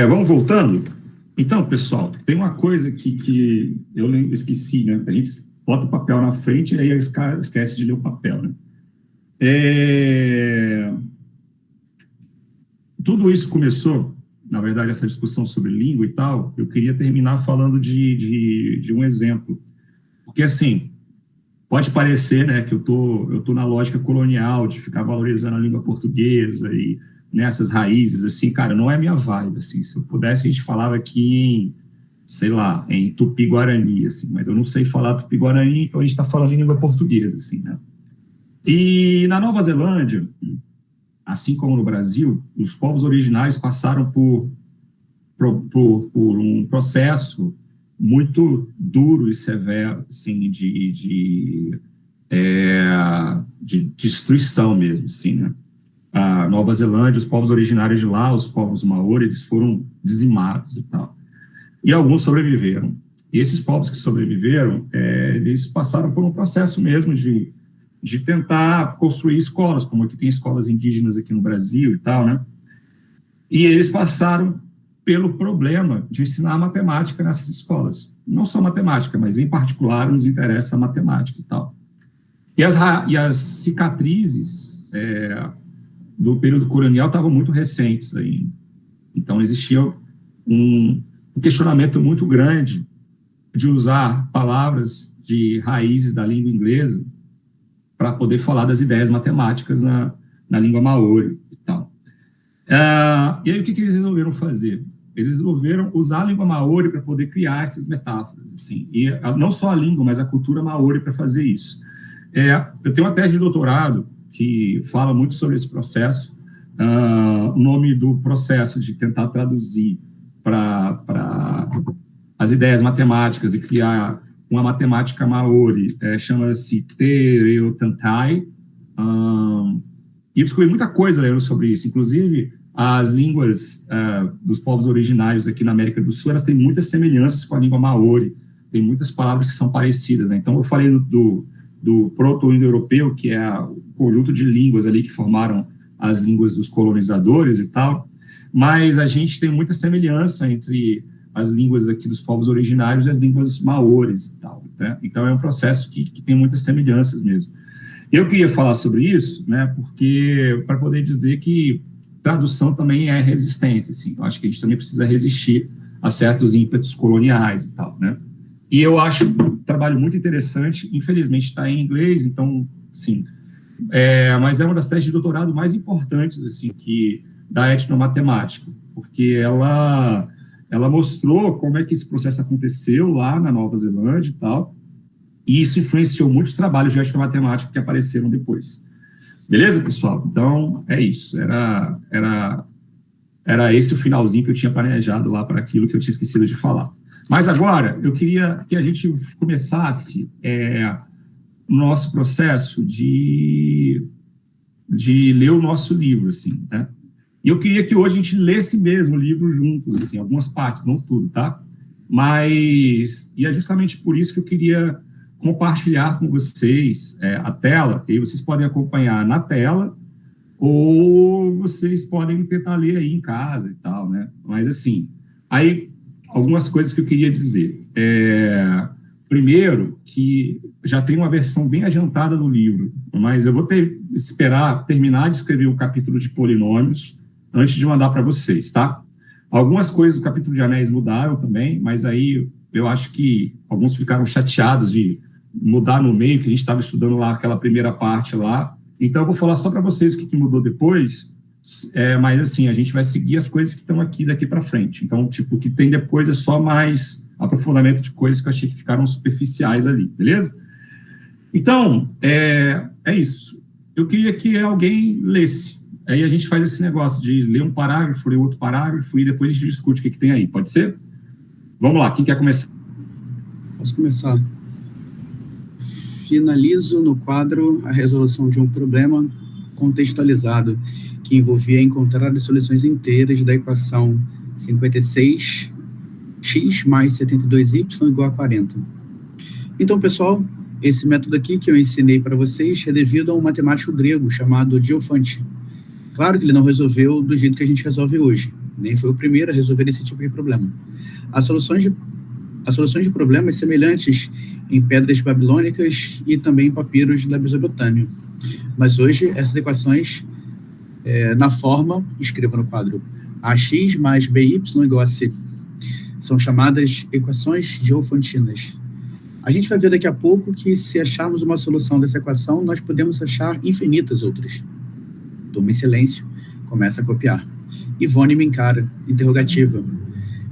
Vamos voltando? Então, pessoal, tem uma coisa que eu esqueci, né? A gente bota o papel na frente e aí esquece de ler o papel, né? Tudo isso começou, na verdade, essa discussão sobre língua e tal, eu queria terminar falando de um exemplo. Porque, assim, pode parecer, né, que eu tô na lógica colonial de ficar valorizando a língua portuguesa e nessas raízes, assim, cara, não é minha vibe, assim. Se eu pudesse, a gente falava aqui em, sei lá, em Tupi-Guarani, assim, mas eu não sei falar Tupi-Guarani, então a gente está falando em língua portuguesa, assim, né? E na Nova Zelândia, assim como no Brasil, os povos originários passaram por um processo muito duro e severo, assim, de destruição mesmo, assim, né? A Nova Zelândia, os povos originários de lá, os povos maori, eles foram dizimados e tal. E alguns sobreviveram. E esses povos que sobreviveram, eles passaram por um processo mesmo de tentar construir escolas, como aqui tem escolas indígenas aqui no Brasil e tal, né? E eles passaram pelo problema de ensinar matemática nessas escolas. Não só matemática, mas em particular nos interessa a matemática e tal. E as cicatrizes do período colonial estavam muito recentes ainda. Então existia um questionamento muito grande de usar palavras de raízes da língua inglesa para poder falar das ideias matemáticas na língua maori e tal. E aí o que eles resolveram fazer? Eles resolveram usar a língua maori para poder criar essas metáforas, assim, e não só a língua, mas a cultura maori para fazer isso. Eu tenho uma tese de doutorado que fala muito sobre esse processo. O nome do processo de tentar traduzir para as ideias matemáticas e criar uma matemática maori chama-se Te Reo Tantai. E eu descobri muita coisa lendo sobre isso, inclusive as línguas dos povos originários aqui na América do Sul, elas têm muitas semelhanças com a língua maori, tem muitas palavras que são parecidas, né? Então eu falei do proto-indo-europeu, que é o conjunto de línguas ali que formaram as línguas dos colonizadores e tal, mas a gente tem muita semelhança entre as línguas aqui dos povos originários e as línguas maores e tal, né? Então é um processo que tem muitas semelhanças mesmo. Eu queria falar sobre isso, né, porque para poder dizer que tradução também é resistência, assim. Eu acho que a gente também precisa resistir a certos ímpetos coloniais e tal, né? E eu acho um trabalho muito interessante, infelizmente está em inglês, então, sim, mas é uma das teses de doutorado mais importantes, assim, da etnomatemática, porque ela mostrou como é que esse processo aconteceu lá na Nova Zelândia e tal, e isso influenciou muitos trabalhos de etnomatemática que apareceram depois. Beleza, pessoal? Então, é isso. Era esse o finalzinho que eu tinha planejado lá para aquilo que eu tinha esquecido de falar. Mas agora, eu queria que a gente começasse o nosso processo de ler o nosso livro, assim, né? E eu queria que hoje a gente lesse mesmo o livro juntos, assim, algumas partes, não tudo, tá? E é justamente por isso que eu queria compartilhar com vocês a tela, e aí vocês podem acompanhar na tela, ou vocês podem tentar ler aí em casa e tal, né? Mas, assim, aí, algumas coisas que eu queria dizer. Primeiro, que já tem uma versão bem adiantada do livro, mas eu vou esperar terminar de escrever o capítulo de polinômios antes de mandar para vocês, tá? Algumas coisas do capítulo de anéis mudaram também, mas aí eu acho que alguns ficaram chateados de mudar no meio, que a gente estava estudando lá aquela primeira parte lá. Então eu vou falar só para vocês o que mudou depois, mas assim, a gente vai seguir as coisas que estão aqui daqui para frente. Então, tipo, o que tem depois é só mais aprofundamento de coisas que eu achei que ficaram superficiais ali, beleza? Então, é isso. Eu queria que alguém lesse. Aí a gente faz esse negócio de ler um parágrafo, ler outro parágrafo, e depois a gente discute o que tem aí. Pode ser? Vamos lá, quem quer começar? Posso começar. Finalizo no quadro a resolução de um problema contextualizado, que envolvia encontrar as soluções inteiras da equação 56x mais 72y igual a 40. Então, pessoal, esse método aqui que eu ensinei para vocês é devido a um matemático grego chamado Diofante. Claro que ele não resolveu do jeito que a gente resolve hoje. nem foi o primeiro a resolver esse tipo de problema. As soluções de problemas semelhantes em pedras babilônicas e também em papiros da Mesopotâmia. Mas hoje, essas equações, na forma, escreva no quadro, AX mais BY igual a C, são chamadas equações diofantinas. A gente vai ver daqui a pouco que, se acharmos uma solução dessa equação, nós podemos achar infinitas outras. Toma em silêncio, começa a copiar. Ivone me encara, interrogativa.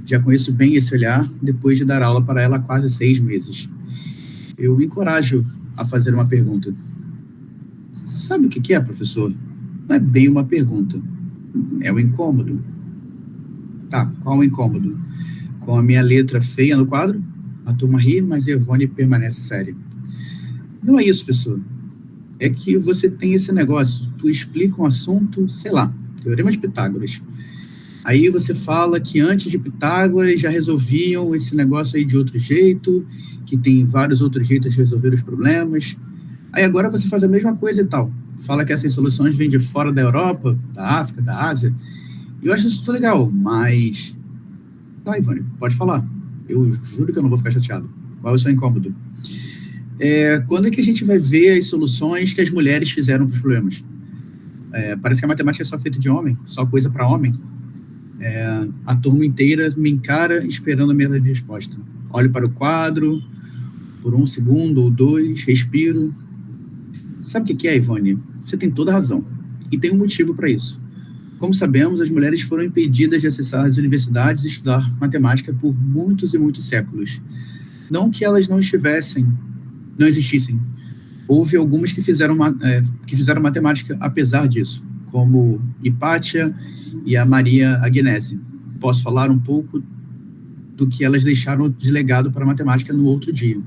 Já conheço bem esse olhar, depois de dar aula para ela há quase 6 meses. Eu encorajo a fazer uma pergunta. Sabe o que é, professor? Não é bem uma pergunta. É um incômodo. Tá, qual o incômodo? Com a minha letra feia no quadro? A turma ri, mas Ivone permanece séria. Não é isso, professor. É que você tem esse negócio. Tu explica um assunto, sei lá, Teorema de Pitágoras. Aí você fala que antes de Pitágoras já resolviam esse negócio aí de outro jeito, que tem vários outros jeitos de resolver os problemas. Aí agora você faz a mesma coisa e tal. Fala que essas soluções vêm de fora da Europa, da África, da Ásia. Eu acho isso tudo legal, mas... Tá, Ivone, pode falar. Eu juro que eu não vou ficar chateado. Qual é o seu incômodo? Quando é que a gente vai ver as soluções que as mulheres fizeram para os problemas? Parece que a matemática é só feita de homem, só coisa para homem. A turma inteira me encara esperando a minha resposta. Olho para o quadro, por 1 segundo ou 2, respiro. Sabe o que é, Ivone? Você tem toda a razão. E tem um motivo para isso. Como sabemos, as mulheres foram impedidas de acessar as universidades e estudar matemática por muitos e muitos séculos. Não que elas não existissem. Houve algumas que fizeram matemática apesar disso, como Hipátia e a Maria Agnese. Posso falar um pouco do que elas deixaram de legado para a matemática no outro dia.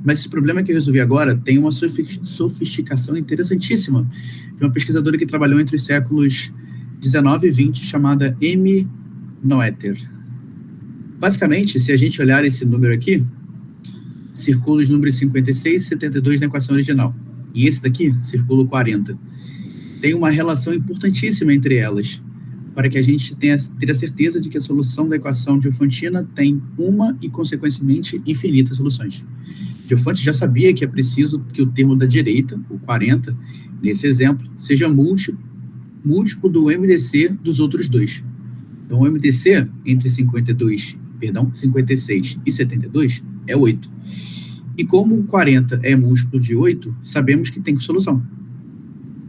Mas esse problema que eu resolvi agora tem uma sofisticação interessantíssima de uma pesquisadora que trabalhou entre os séculos 19 e 20, chamada Amy Noether. Basicamente, se a gente olhar esse número aqui, circula os números 56 e 72 na equação original. E esse daqui, circula o 40. Tem uma relação importantíssima entre elas, para que a gente tenha a certeza de que a solução da equação diofantina tem uma e, consequentemente, infinitas soluções. Diofante já sabia que é preciso que o termo da direita, o 40, nesse exemplo, seja múltiplo do MDC dos outros dois. Então, o MDC entre 56 e 72 é 8. E como o 40 é múltiplo de 8, sabemos que tem solução.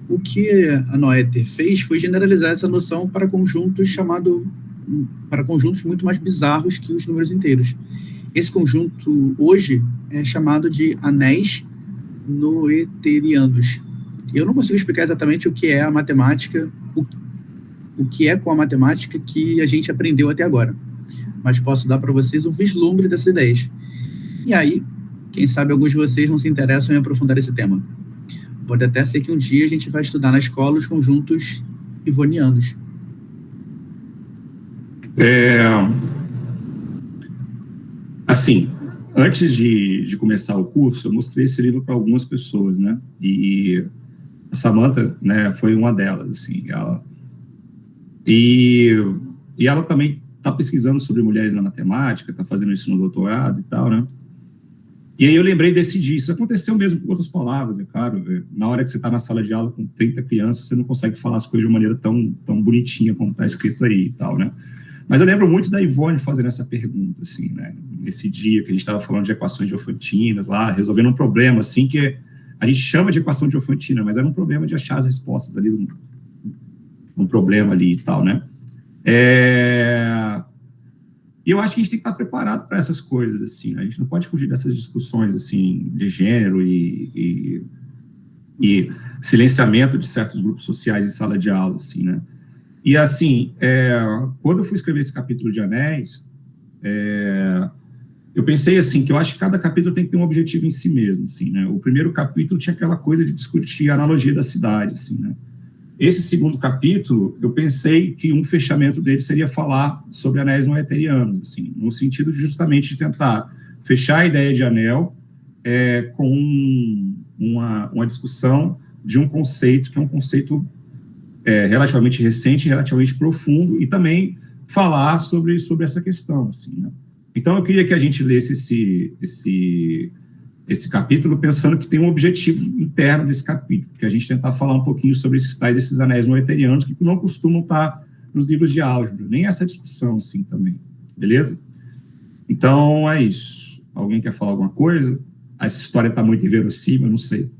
O que a Noether fez foi generalizar essa noção para conjuntos muito mais bizarros que os números inteiros. Esse conjunto, hoje, é chamado de anéis noetherianos. Eu não consigo explicar exatamente o que é a matemática, o que é com a matemática que a gente aprendeu até agora, mas posso dar para vocês um vislumbre dessas ideias. E aí, quem sabe alguns de vocês não se interessam em aprofundar esse tema. Pode até ser que um dia a gente vai estudar na escola os conjuntos ivonianos. Assim, antes de começar o curso, eu mostrei esse livro para algumas pessoas, né? E a Samantha, né, foi uma delas, assim. E ela também está pesquisando sobre mulheres na matemática, está fazendo isso no doutorado e tal, né? E aí eu lembrei desse dia. Isso aconteceu mesmo com outras palavras, é claro. Na hora que você está na sala de aula com 30 crianças, você não consegue falar as coisas de uma maneira tão bonitinha como está escrito aí e tal, né? Mas eu lembro muito da Ivone fazendo essa pergunta, assim, né? Nesse dia que a gente estava falando de equações diofantinas lá, resolvendo um problema, assim, que a gente chama de equação diofantina, mas era um problema de achar as respostas ali, um problema ali e tal, né? E eu acho que a gente tem que estar preparado para essas coisas, assim, né? A gente não pode fugir dessas discussões, assim, de gênero e silenciamento de certos grupos sociais em sala de aula, assim, né? E, assim, quando eu fui escrever esse capítulo de Anéis, eu pensei, assim, que eu acho que cada capítulo tem que ter um objetivo em si mesmo, assim, né? O primeiro capítulo tinha aquela coisa de discutir a analogia da cidade, assim, né? Esse segundo capítulo, eu pensei que um fechamento dele seria falar sobre anéis noetherianos, assim, no sentido justamente de tentar fechar a ideia de anel com uma discussão de um conceito que é um conceito relativamente recente, relativamente profundo, e também falar sobre essa questão, assim, né? Então, eu queria que a gente lesse esse capítulo pensando que tem um objetivo interno desse capítulo, que a gente tentar falar um pouquinho sobre esses anéis noetherianos que não costumam estar nos livros de álgebra, nem essa discussão, assim, também, beleza? Então, é isso. Alguém quer falar alguma coisa? Essa história está muito inverossímil, eu não sei.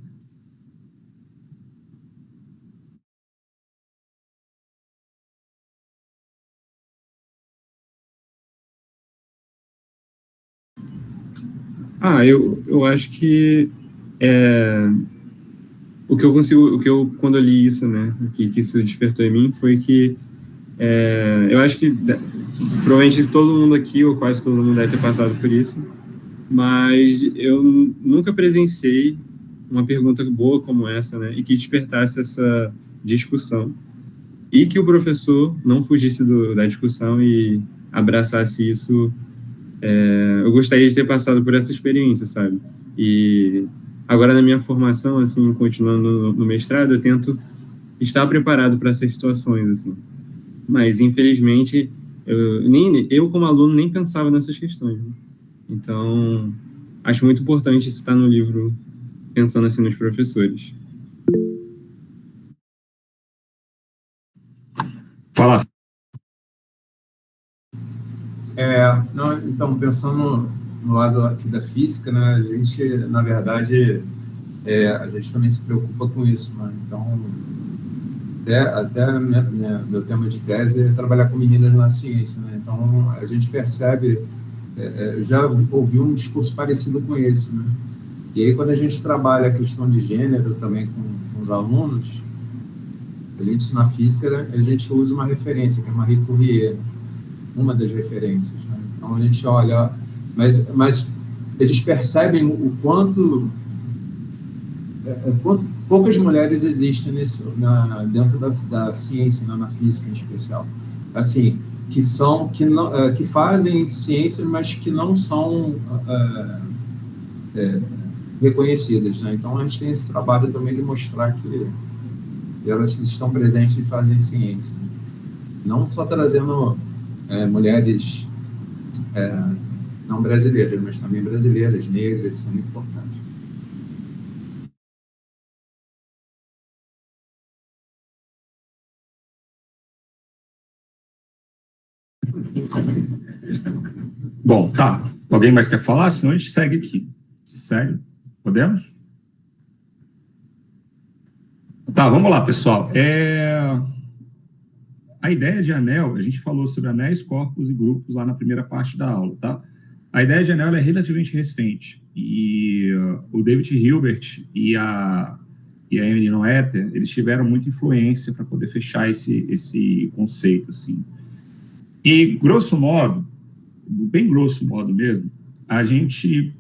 Eu acho que quando eu li isso, né, que isso despertou em mim, foi que eu acho que provavelmente todo mundo aqui, ou quase todo mundo deve ter passado por isso, mas eu nunca presenciei uma pergunta boa como essa, né, e que despertasse essa discussão, e que o professor não fugisse da discussão e abraçasse isso. Eu gostaria de ter passado por essa experiência, sabe? E agora na minha formação, assim, continuando no mestrado, eu tento estar preparado para essas situações, assim. Mas, infelizmente, eu como aluno nem pensava nessas questões, né? Então, acho muito importante isso estar no livro, pensando assim nos professores. Fala. Não, então, pensando no lado aqui da física, né, a gente, na verdade, a gente também se preocupa com isso, né? Então, até meu tema de tese é trabalhar com meninas na ciência, né? Então, a gente percebe, já ouvi um discurso parecido com esse, né? E aí, quando a gente trabalha a questão de gênero também com os alunos, a gente, na física, né, a gente usa uma referência, que é Marie Curie, uma das referências, né? Então, a gente olha, mas eles percebem o quanto poucas mulheres existem dentro da ciência, na física em especial, assim, que fazem ciência, mas que não são reconhecidas, né? Então, a gente tem esse trabalho também de mostrar que elas estão presentes e fazem ciência, não só trazendo mulheres não brasileiras, mas também brasileiras, negras, são muito importantes. Bom, tá. Alguém mais quer falar? Senão a gente segue aqui. Segue? Podemos? Tá, vamos lá, pessoal. A ideia de anel, a gente falou sobre anéis, corpos e grupos lá na primeira parte da aula, tá? A ideia de anel é relativamente recente. E o David Hilbert e a Emily Noether, eles tiveram muita influência para poder fechar esse conceito, assim. E, grosso modo, bem grosso modo mesmo, a gente,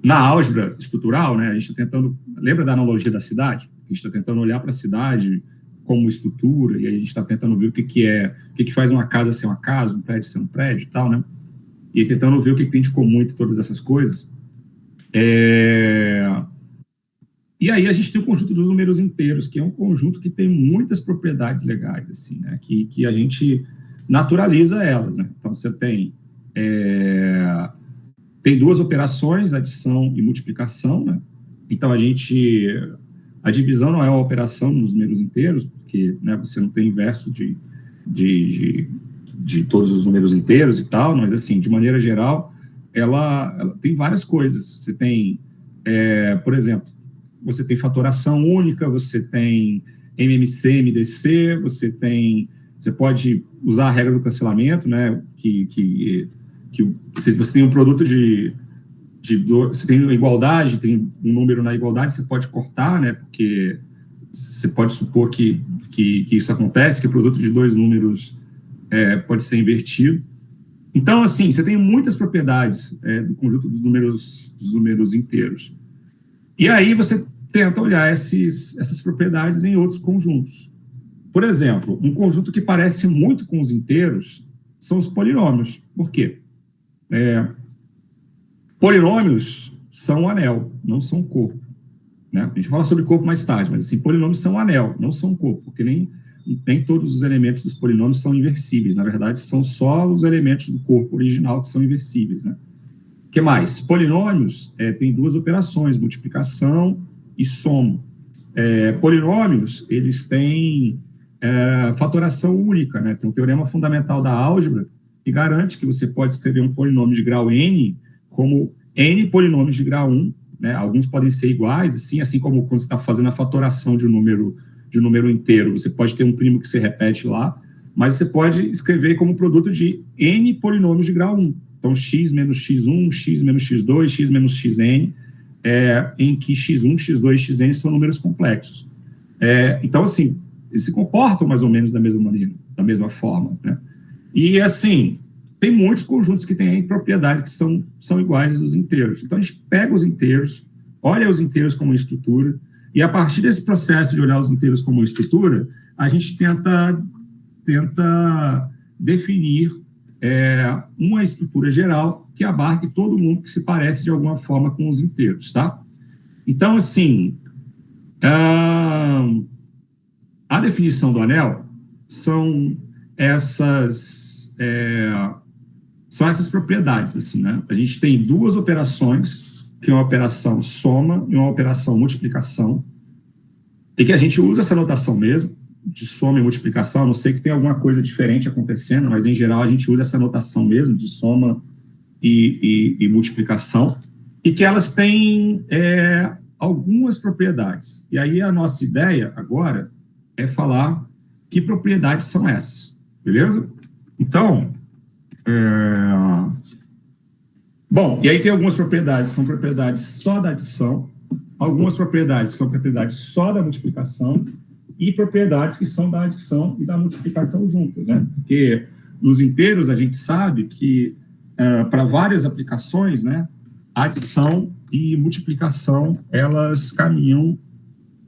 na álgebra estrutural, né, a gente está tentando, lembra da analogia da cidade? A gente está tentando olhar para a cidade como estrutura, e a gente está tentando ver o que faz uma casa ser uma casa, um prédio ser um prédio e tal, né? E tentando ver o que tem de comum entre todas essas coisas. E aí a gente tem o conjunto dos números inteiros, que é um conjunto que tem muitas propriedades legais, assim, né? Que a gente naturaliza elas, né? Então, você tem duas operações, adição e multiplicação, né? Então, a divisão não é uma operação nos números inteiros, porque, né, você não tem inverso de todos os números inteiros e tal, mas, assim, de maneira geral, ela tem várias coisas. Você tem, por exemplo, você tem fatoração única, você tem MMC, MDC, você pode usar a regra do cancelamento, né, que se você tem um produto você tem uma igualdade, tem um número na igualdade, você pode cortar, né, porque você pode supor que isso acontece, que o produto de dois números pode ser invertido. Então, assim, você tem muitas propriedades do conjunto dos números inteiros. E aí você tenta olhar essas propriedades em outros conjuntos. Por exemplo, um conjunto que parece muito com os inteiros são os polinômios. Por quê? Polinômios são um anel, não são um corpo, né? A gente fala sobre corpo mais tarde, mas assim, polinômios são um anel, não são um corpo, porque nem nem todos os elementos dos polinômios são inversíveis. Na verdade, são só os elementos do corpo original que são inversíveis, né? O que mais? Polinômios têm duas operações, multiplicação e soma. Polinômios, eles têm fatoração única, né? Tem um teorema fundamental da álgebra que garante que você pode escrever um polinômio de grau n como n polinômios de grau 1, né? Alguns podem ser iguais, assim como quando você está fazendo a fatoração de um número inteiro, você pode ter um primo que se repete lá, mas você pode escrever como produto de n polinômios de grau 1. Então, x menos x1, x menos x2, x menos xn, em que x1, x2 e xn são números complexos. Então, assim, eles se comportam mais ou menos da mesma maneira, da mesma forma, né? E, assim, tem muitos conjuntos que têm propriedades que são iguais dos inteiros. Então, a gente pega os inteiros, olha os inteiros como estrutura, e a partir desse processo de olhar os inteiros como estrutura, a gente tenta definir uma estrutura geral que abarque todo mundo que se parece de alguma forma com os inteiros, tá? Então, assim, a definição do anel são essas propriedades, assim, né? A gente tem duas operações, que é uma operação soma e uma operação multiplicação, e que a gente usa essa notação mesmo, de soma e multiplicação. A não sei que tem alguma coisa diferente acontecendo, mas em geral a gente usa essa notação mesmo, de soma e multiplicação, e que elas têm algumas propriedades. E aí a nossa ideia agora é falar que propriedades são essas, beleza? Então, bom, e aí tem algumas propriedades, são propriedades só da adição, algumas propriedades são propriedades só da multiplicação, e propriedades que são da adição e da multiplicação juntas, né? Porque nos inteiros a gente sabe que para várias aplicações, né, adição e multiplicação, elas caminham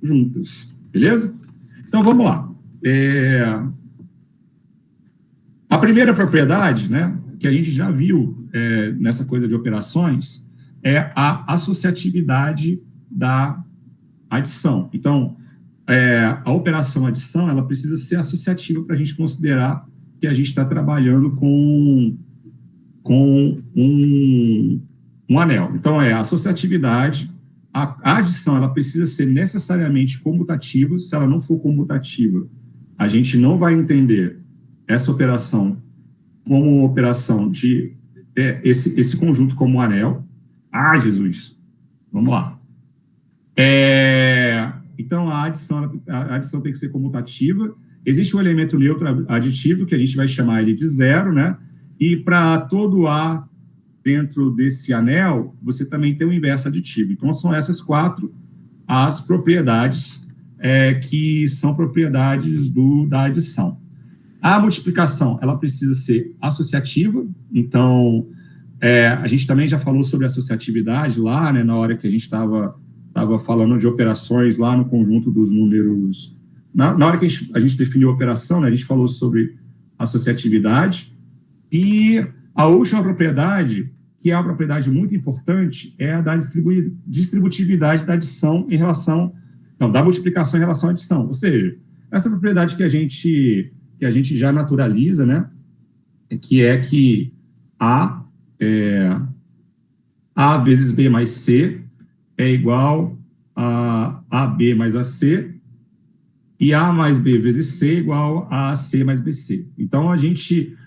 juntas, beleza? Então vamos lá. A primeira propriedade, né, que a gente já viu nessa coisa de operações, é a associatividade da adição. Então, a operação adição, ela precisa ser associativa para a gente considerar que a gente está trabalhando com um anel. Então, a associatividade, a adição, ela precisa ser necessariamente comutativa. Se ela não for comutativa, a gente não vai entender essa operação como uma operação de esse conjunto como um anel. Ah, Jesus! Vamos lá. Então, a adição tem que ser comutativa. Existe um elemento neutro aditivo, que a gente vai chamar ele de zero, né? E para todo A dentro desse anel, você também tem o inverso aditivo. Então, são essas quatro as propriedades que são propriedades da adição. A multiplicação, ela precisa ser associativa. Então, a gente também já falou sobre associatividade lá, né, na hora que a gente estava falando de operações lá no conjunto dos números. Na hora que a gente definiu a operação, né, a gente falou sobre associatividade. E a última propriedade, que é uma propriedade muito importante, é a da distributividade da adição em relação... Não, da multiplicação em relação à adição. Ou seja, essa propriedade que a gente já naturaliza, né, que é que A vezes B mais C é igual a AB mais AC, e A mais B vezes C é igual a AC mais BC. Então,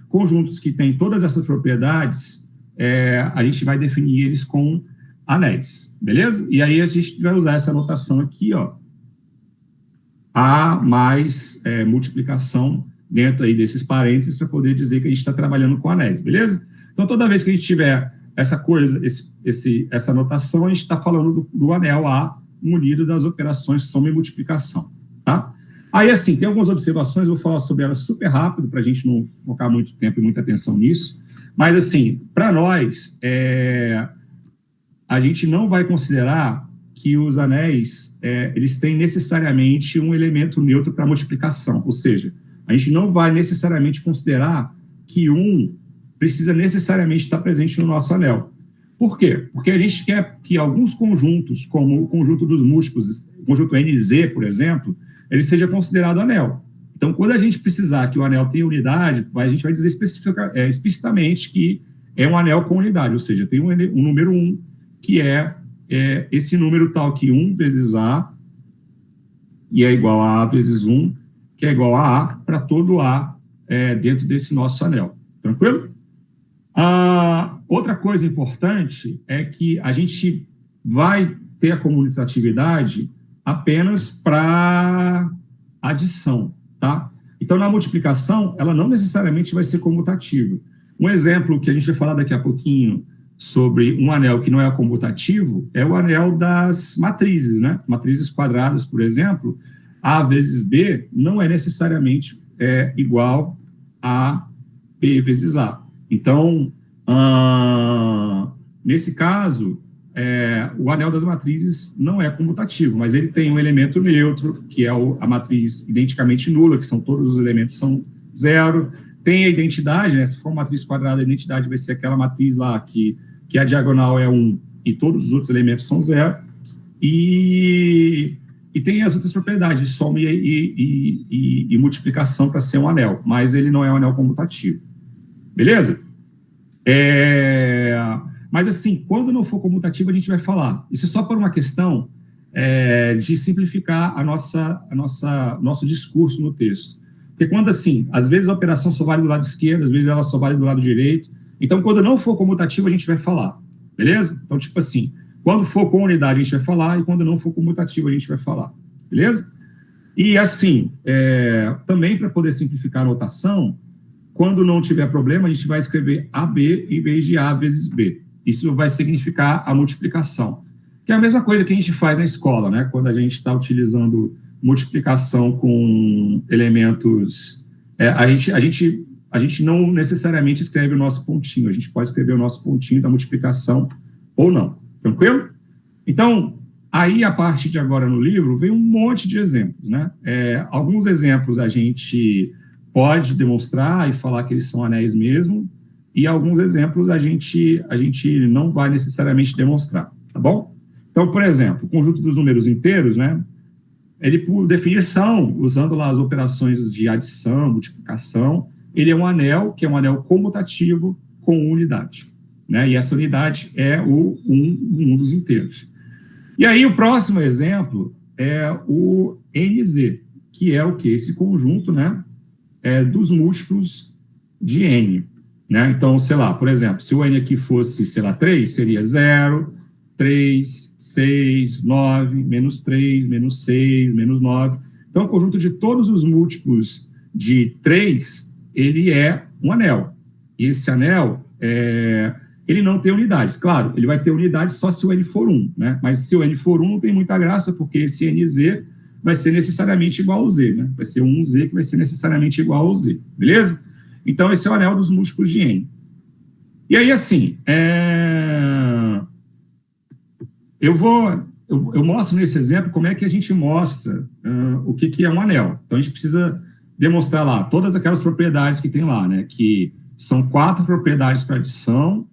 conjuntos que têm todas essas propriedades, a gente vai definir eles com anéis, beleza? E aí a gente vai usar essa notação aqui, ó, A mais multiplicação dentro aí desses parênteses para poder dizer que a gente está trabalhando com anéis, beleza? Então, toda vez que a gente tiver essa coisa, essa notação, a gente está falando do anel A munido das operações soma e multiplicação, tá? Aí, assim, tem algumas observações, eu vou falar sobre elas super rápido, para a gente não focar muito tempo e muita atenção nisso, mas, assim, para nós, a gente não vai considerar que os anéis, eles têm necessariamente um elemento neutro para multiplicação, ou seja, a gente não vai necessariamente considerar que precisa necessariamente estar presente no nosso anel. Por quê? Porque a gente quer que alguns conjuntos, como o conjunto dos múltiplos, o conjunto NZ, por exemplo, ele seja considerado anel. Então, quando a gente precisar que o anel tenha unidade, a gente vai dizer explicitamente que é um anel com unidade, ou seja, tem um número 1, que é esse número tal que 1 vezes A, e é igual a A vezes 1, que é igual a A para todo A dentro desse nosso anel. Tranquilo? Outra coisa importante é que a gente vai ter a comutatividade apenas para adição, tá? Então, na multiplicação, ela não necessariamente vai ser comutativa. Um exemplo que a gente vai falar daqui a pouquinho sobre um anel que não é comutativo é o anel das matrizes, né? Matrizes quadradas, por exemplo, A vezes B não é necessariamente igual a B vezes A. Então, nesse caso, o anel das matrizes não é comutativo, mas ele tem um elemento neutro, que é a matriz identicamente nula, que são todos os elementos são zero. Tem a identidade, né? Se for uma matriz quadrada, a identidade vai ser aquela matriz lá que a diagonal é 1 e todos os outros elementos são zero. E tem as outras propriedades de soma e multiplicação para ser um anel, mas ele não é um anel comutativo. Beleza? Mas, assim, quando não for comutativo, a gente vai falar. Isso é só por uma questão de simplificar nosso discurso no texto. Porque quando, assim, às vezes a operação só vale do lado esquerdo, às vezes ela só vale do lado direito. Então, quando não for comutativo, a gente vai falar. Beleza? Então, tipo assim, quando for com unidade, a gente vai falar, e quando não for comutativo, a gente vai falar. Beleza? E, assim, também para poder simplificar a notação, quando não tiver problema, a gente vai escrever AB em vez de A vezes B. Isso vai significar a multiplicação, que é a mesma coisa que a gente faz na escola, né? Quando a gente está utilizando multiplicação com elementos... a gente não necessariamente escreve o nosso pontinho, a gente pode escrever o nosso pontinho da multiplicação ou não. Tranquilo? Então, aí, a partir de agora no livro, vem um monte de exemplos, né? Alguns exemplos a gente pode demonstrar e falar que eles são anéis mesmo, e alguns exemplos a gente não vai necessariamente demonstrar, tá bom? Então, por exemplo, o conjunto dos números inteiros, né? Ele, por definição, usando lá as operações de adição, multiplicação, ele é um anel, que é um anel comutativo com unidade, né? E essa unidade é um dos inteiros. E aí, o próximo exemplo é o NZ, que é o quê? Esse conjunto, né? Dos múltiplos de N, né? Então, sei lá, por exemplo, se o N aqui fosse, sei lá, 3, seria 0, 3, 6, 9, menos 3, menos 6, menos 9. Então, o conjunto de todos os múltiplos de 3, ele é um anel. E esse anel, ele não tem unidades. Claro, ele vai ter unidade só se o N for 1, né? Mas se o N for 1, não tem muita graça, porque esse NZ vai ser necessariamente igual ao Z, né? Vai ser um Z que vai ser necessariamente igual ao Z, beleza? Então, esse é o anel dos múltiplos de N. E aí, assim, eu mostro nesse exemplo como é que a gente mostra o que é um anel. Então, a gente precisa demonstrar lá todas aquelas propriedades que tem lá, né? Que são 4 propriedades para adição,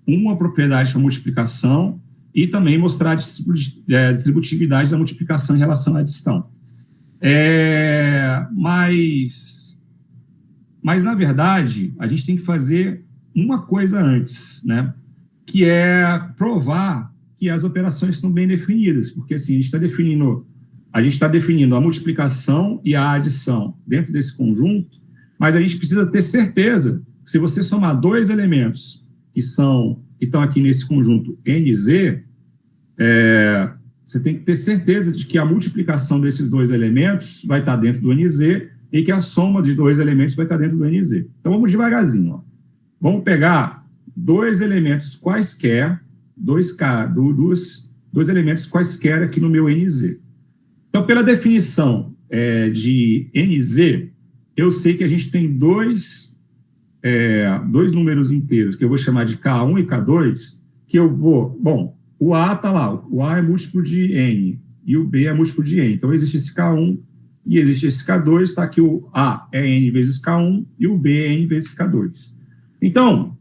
uma propriedade para multiplicação, e também mostrar a distributividade da multiplicação em relação à adição. Mas, na verdade, a gente tem que fazer uma coisa antes, né? Que é provar que as operações estão bem definidas, porque assim, a gente está definindo a multiplicação e a adição dentro desse conjunto, mas a gente precisa ter certeza que se você somar 2 elementos que estão aqui nesse conjunto NZ, você tem que ter certeza de que a multiplicação desses 2 elementos vai estar dentro do NZ e que a soma de 2 elementos vai estar dentro do NZ. Então, vamos devagarzinho. Ó. Vamos pegar 2 elementos quaisquer, 2 elementos quaisquer aqui no meu NZ. Então, pela definição de NZ, eu sei que a gente tem 2 números inteiros, que eu vou chamar de K1 e K2, que eu vou... Bom, o A está lá, o A é múltiplo de N, e o B é múltiplo de N. Então, existe esse K1 e existe esse K2, está aqui o A é N vezes K1 e o B é N vezes K2. Então,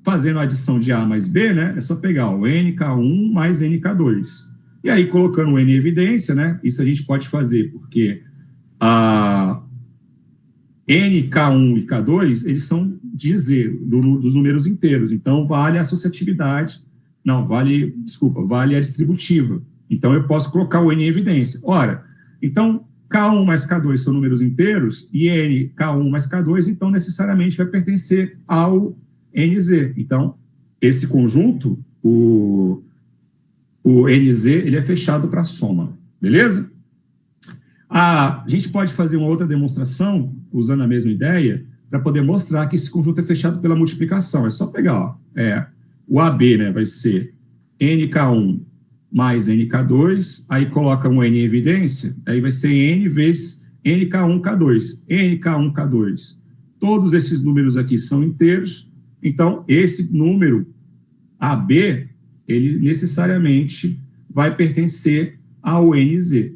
fazendo a adição de A mais B, né, é só pegar o NK1 mais NK2. E aí, colocando o N em evidência, né, isso a gente pode fazer porque a N, K1 e K2, eles são de Z, dos números inteiros. Então, vale a associatividade, vale a distributiva. Então, eu posso colocar o N em evidência. Ora, então, K1 mais K2 são números inteiros, e N, K1 mais K2, então, necessariamente vai pertencer ao NZ. Então, esse conjunto, o NZ, ele é fechado para soma, beleza? A gente pode fazer uma outra demonstração, usando a mesma ideia, para poder mostrar que esse conjunto é fechado pela multiplicação. É só pegar, o AB, né, vai ser NK1 mais NK2, aí coloca um N em evidência, aí vai ser N vezes NK1, K2. NK1, K2. Todos esses números aqui são inteiros, então esse número AB, ele necessariamente vai pertencer ao NZ,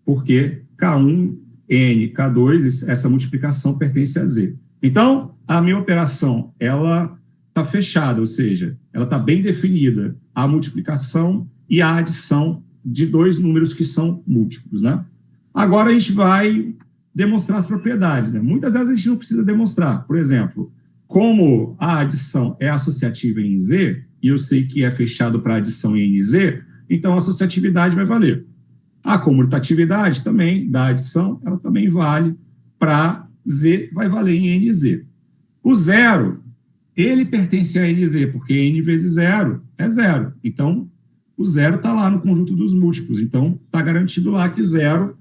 porque K1, N, K2, essa multiplicação pertence a Z. Então, a minha operação, ela está fechada, ou seja, ela está bem definida, a multiplicação e a adição de dois números que são múltiplos, né? Agora a gente vai demonstrar as propriedades, né? Muitas vezes a gente não precisa demonstrar. Por exemplo, como a adição é associativa em Z, e eu sei que é fechado para adição em NZ, então a associatividade vai valer. A comutatividade também, da adição, ela também vale para Z, vai valer em NZ. O zero, ele pertence a NZ, porque N vezes zero é zero. Então, o zero está lá no conjunto dos múltiplos. Então, está garantido lá que zero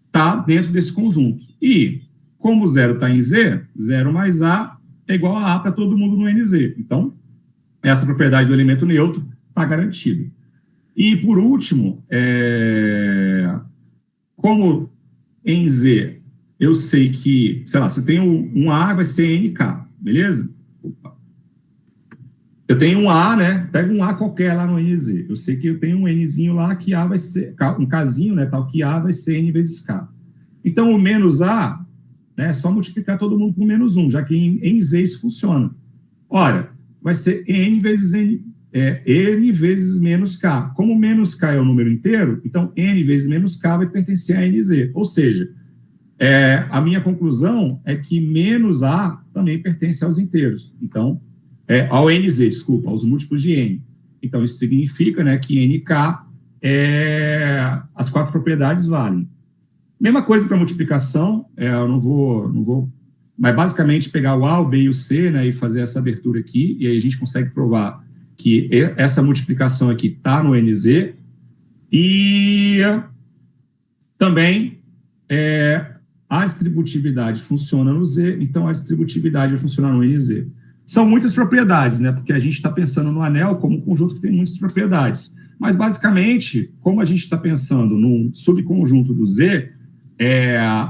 está dentro desse conjunto. E, como o zero está em Z, 0 mais A é igual a A para todo mundo no NZ. Então, essa propriedade do elemento neutro está garantida. E, por último, como em Z eu sei que, sei lá, se eu tenho um A, vai ser NK, beleza? Opa. Eu tenho um A, né? Pega um A qualquer lá no NZ. Eu sei que eu tenho um Nzinho lá, que A vai ser, um Kzinho, né? Tal que A vai ser N vezes K. Então, o menos A, né, é só multiplicar todo mundo por menos 1, já que em Z isso funciona. Ora, vai ser N vezes N, N vezes menos K. Como menos K é o número inteiro, então N vezes menos K vai pertencer a NZ. Ou seja, a minha conclusão é que menos A também pertence aos inteiros. Então, ao NZ, desculpa, aos múltiplos de N. Então, isso significa, né, que NK, as quatro propriedades valem. Mesma coisa para multiplicação, eu não vou, mas basicamente pegar o A, o B e o C, né, e fazer essa abertura aqui, e aí a gente consegue provar que essa multiplicação aqui está no NZ, e também a distributividade funciona no Z, então a distributividade vai funcionar no NZ. São muitas propriedades, né, porque a gente está pensando no anel como um conjunto que tem muitas propriedades, mas basicamente, como a gente está pensando num subconjunto do Z,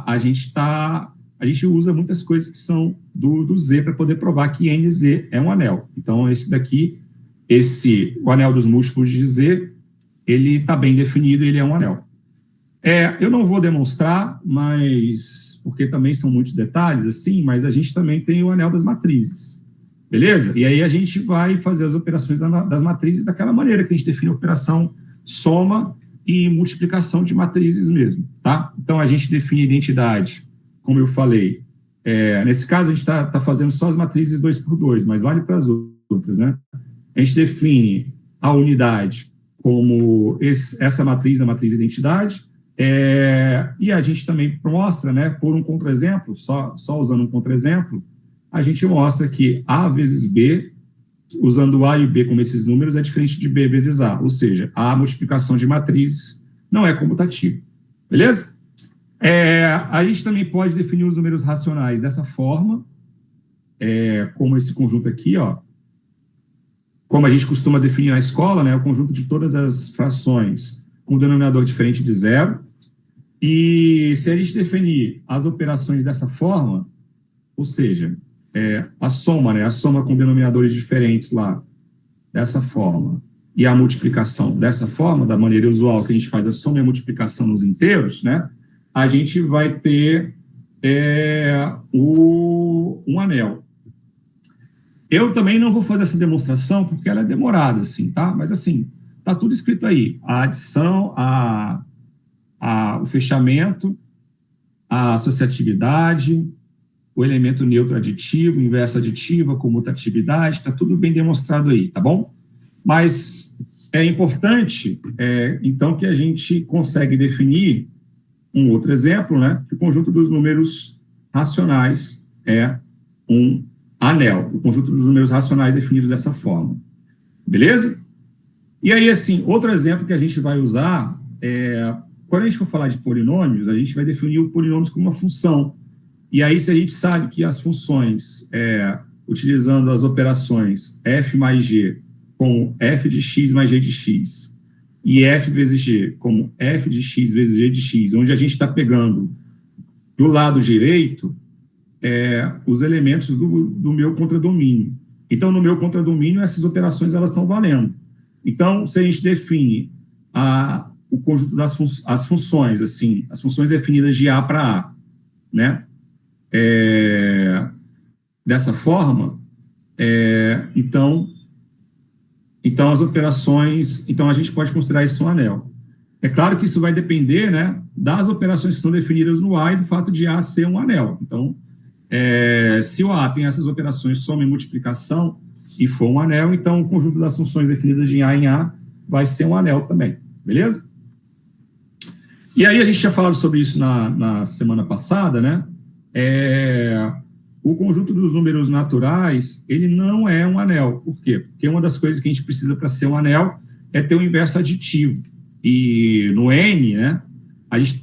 a gente usa muitas coisas que são do Z para poder provar que NZ é um anel. Então, esse daqui, o anel dos múltiplos de Z, ele está bem definido, ele é um anel. Eu não vou demonstrar, mas porque também são muitos detalhes, assim, mas a gente também tem o anel das matrizes, beleza? E aí a gente vai fazer as operações das matrizes daquela maneira que a gente define a operação soma e multiplicação de matrizes mesmo, tá? Então, a gente define identidade, como eu falei. Nesse caso, a gente está fazendo só as matrizes 2 por 2, mas vale para as outras, né? A gente define a unidade como essa matriz, a matriz identidade, e a gente também mostra, né, por um contra-exemplo, só usando um contra-exemplo, a gente mostra que A vezes B, usando A e B como esses números, é diferente de B vezes A, ou seja, a multiplicação de matrizes não é comutativa, beleza? A gente também pode definir os números racionais dessa forma, como esse conjunto aqui, ó, como a gente costuma definir na escola, né, o conjunto de todas as frações com um denominador diferente de zero, e se a gente definir as operações dessa forma, ou seja, a soma, né, a soma com denominadores diferentes lá, dessa forma, e a multiplicação dessa forma, da maneira usual que a gente faz a soma e a multiplicação nos inteiros, né, a gente vai ter um anel. Eu também não vou fazer essa demonstração porque ela é demorada, assim, tá? Mas, assim, tá tudo escrito aí. A adição, o fechamento a associatividade, o elemento neutro aditivo, inverso aditivo, a comutatividade, está tudo bem demonstrado aí, tá bom? Mas é importante, então, que a gente consegue definir um outro exemplo, né? Que o conjunto dos números racionais é um anel. O conjunto dos números racionais definidos dessa forma. Beleza? E aí, assim, outro exemplo que a gente vai usar quando a gente for falar de polinômios, a gente vai definir o polinômio como uma função. E aí, se a gente sabe que as funções, utilizando as operações f mais g como f de x mais g de x, e f vezes g como f de x vezes g de x, onde a gente está pegando do lado direito os elementos do meu contradomínio. Então, no meu contradomínio, essas operações elas estão valendo. Então, se a gente define o conjunto das funções, assim, as funções definidas de A para A, né? Dessa forma, então as operações, então a gente pode considerar isso um anel. É claro que isso vai depender, né, das operações que são definidas no A e do fato de A ser um anel. Então, se o A tem essas operações soma e multiplicação e for um anel, então o conjunto das funções definidas de A em A vai ser um anel também, beleza? E aí a gente já falou sobre isso na semana passada, né? O conjunto dos números naturais, ele não é um anel. Por quê? Porque uma das coisas que a gente precisa para ser um anel é ter o inverso aditivo. E no N, né, a gente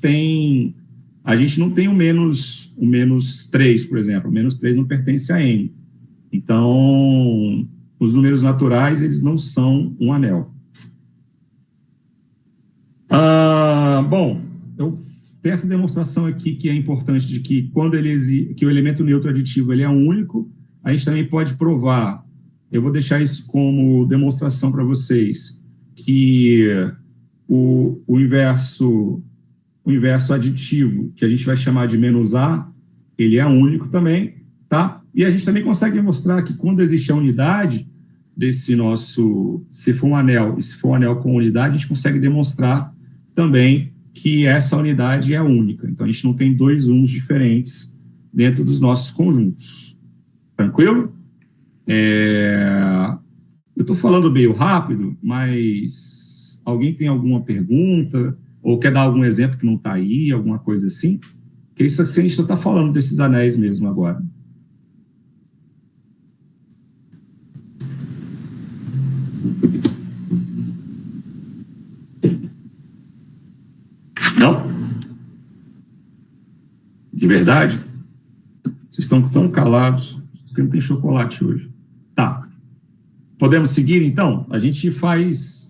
não tem o menos 3, por exemplo. O menos 3 não pertence a N. Então, os números naturais, eles não são um anel. Bom, eu tenho essa demonstração aqui que é importante de que quando que o elemento neutro aditivo ele é único, a gente também pode provar, eu vou deixar isso como demonstração para vocês, que o inverso aditivo, que a gente vai chamar de menos A, ele é único também, tá? E a gente também consegue mostrar que quando existe a unidade desse nosso, se for um anel e se for um anel com unidade, a gente consegue demonstrar também que essa unidade é única. Então, a gente não tem dois uns diferentes dentro dos nossos conjuntos. Tranquilo? Eu estou falando meio rápido, mas alguém tem alguma pergunta? Ou quer dar algum exemplo que não está aí, alguma coisa assim? Porque isso assim, a gente está falando desses anéis mesmo agora. Não? De verdade? Vocês estão tão calados, porque não tem chocolate hoje. Tá. Podemos seguir, então? A gente faz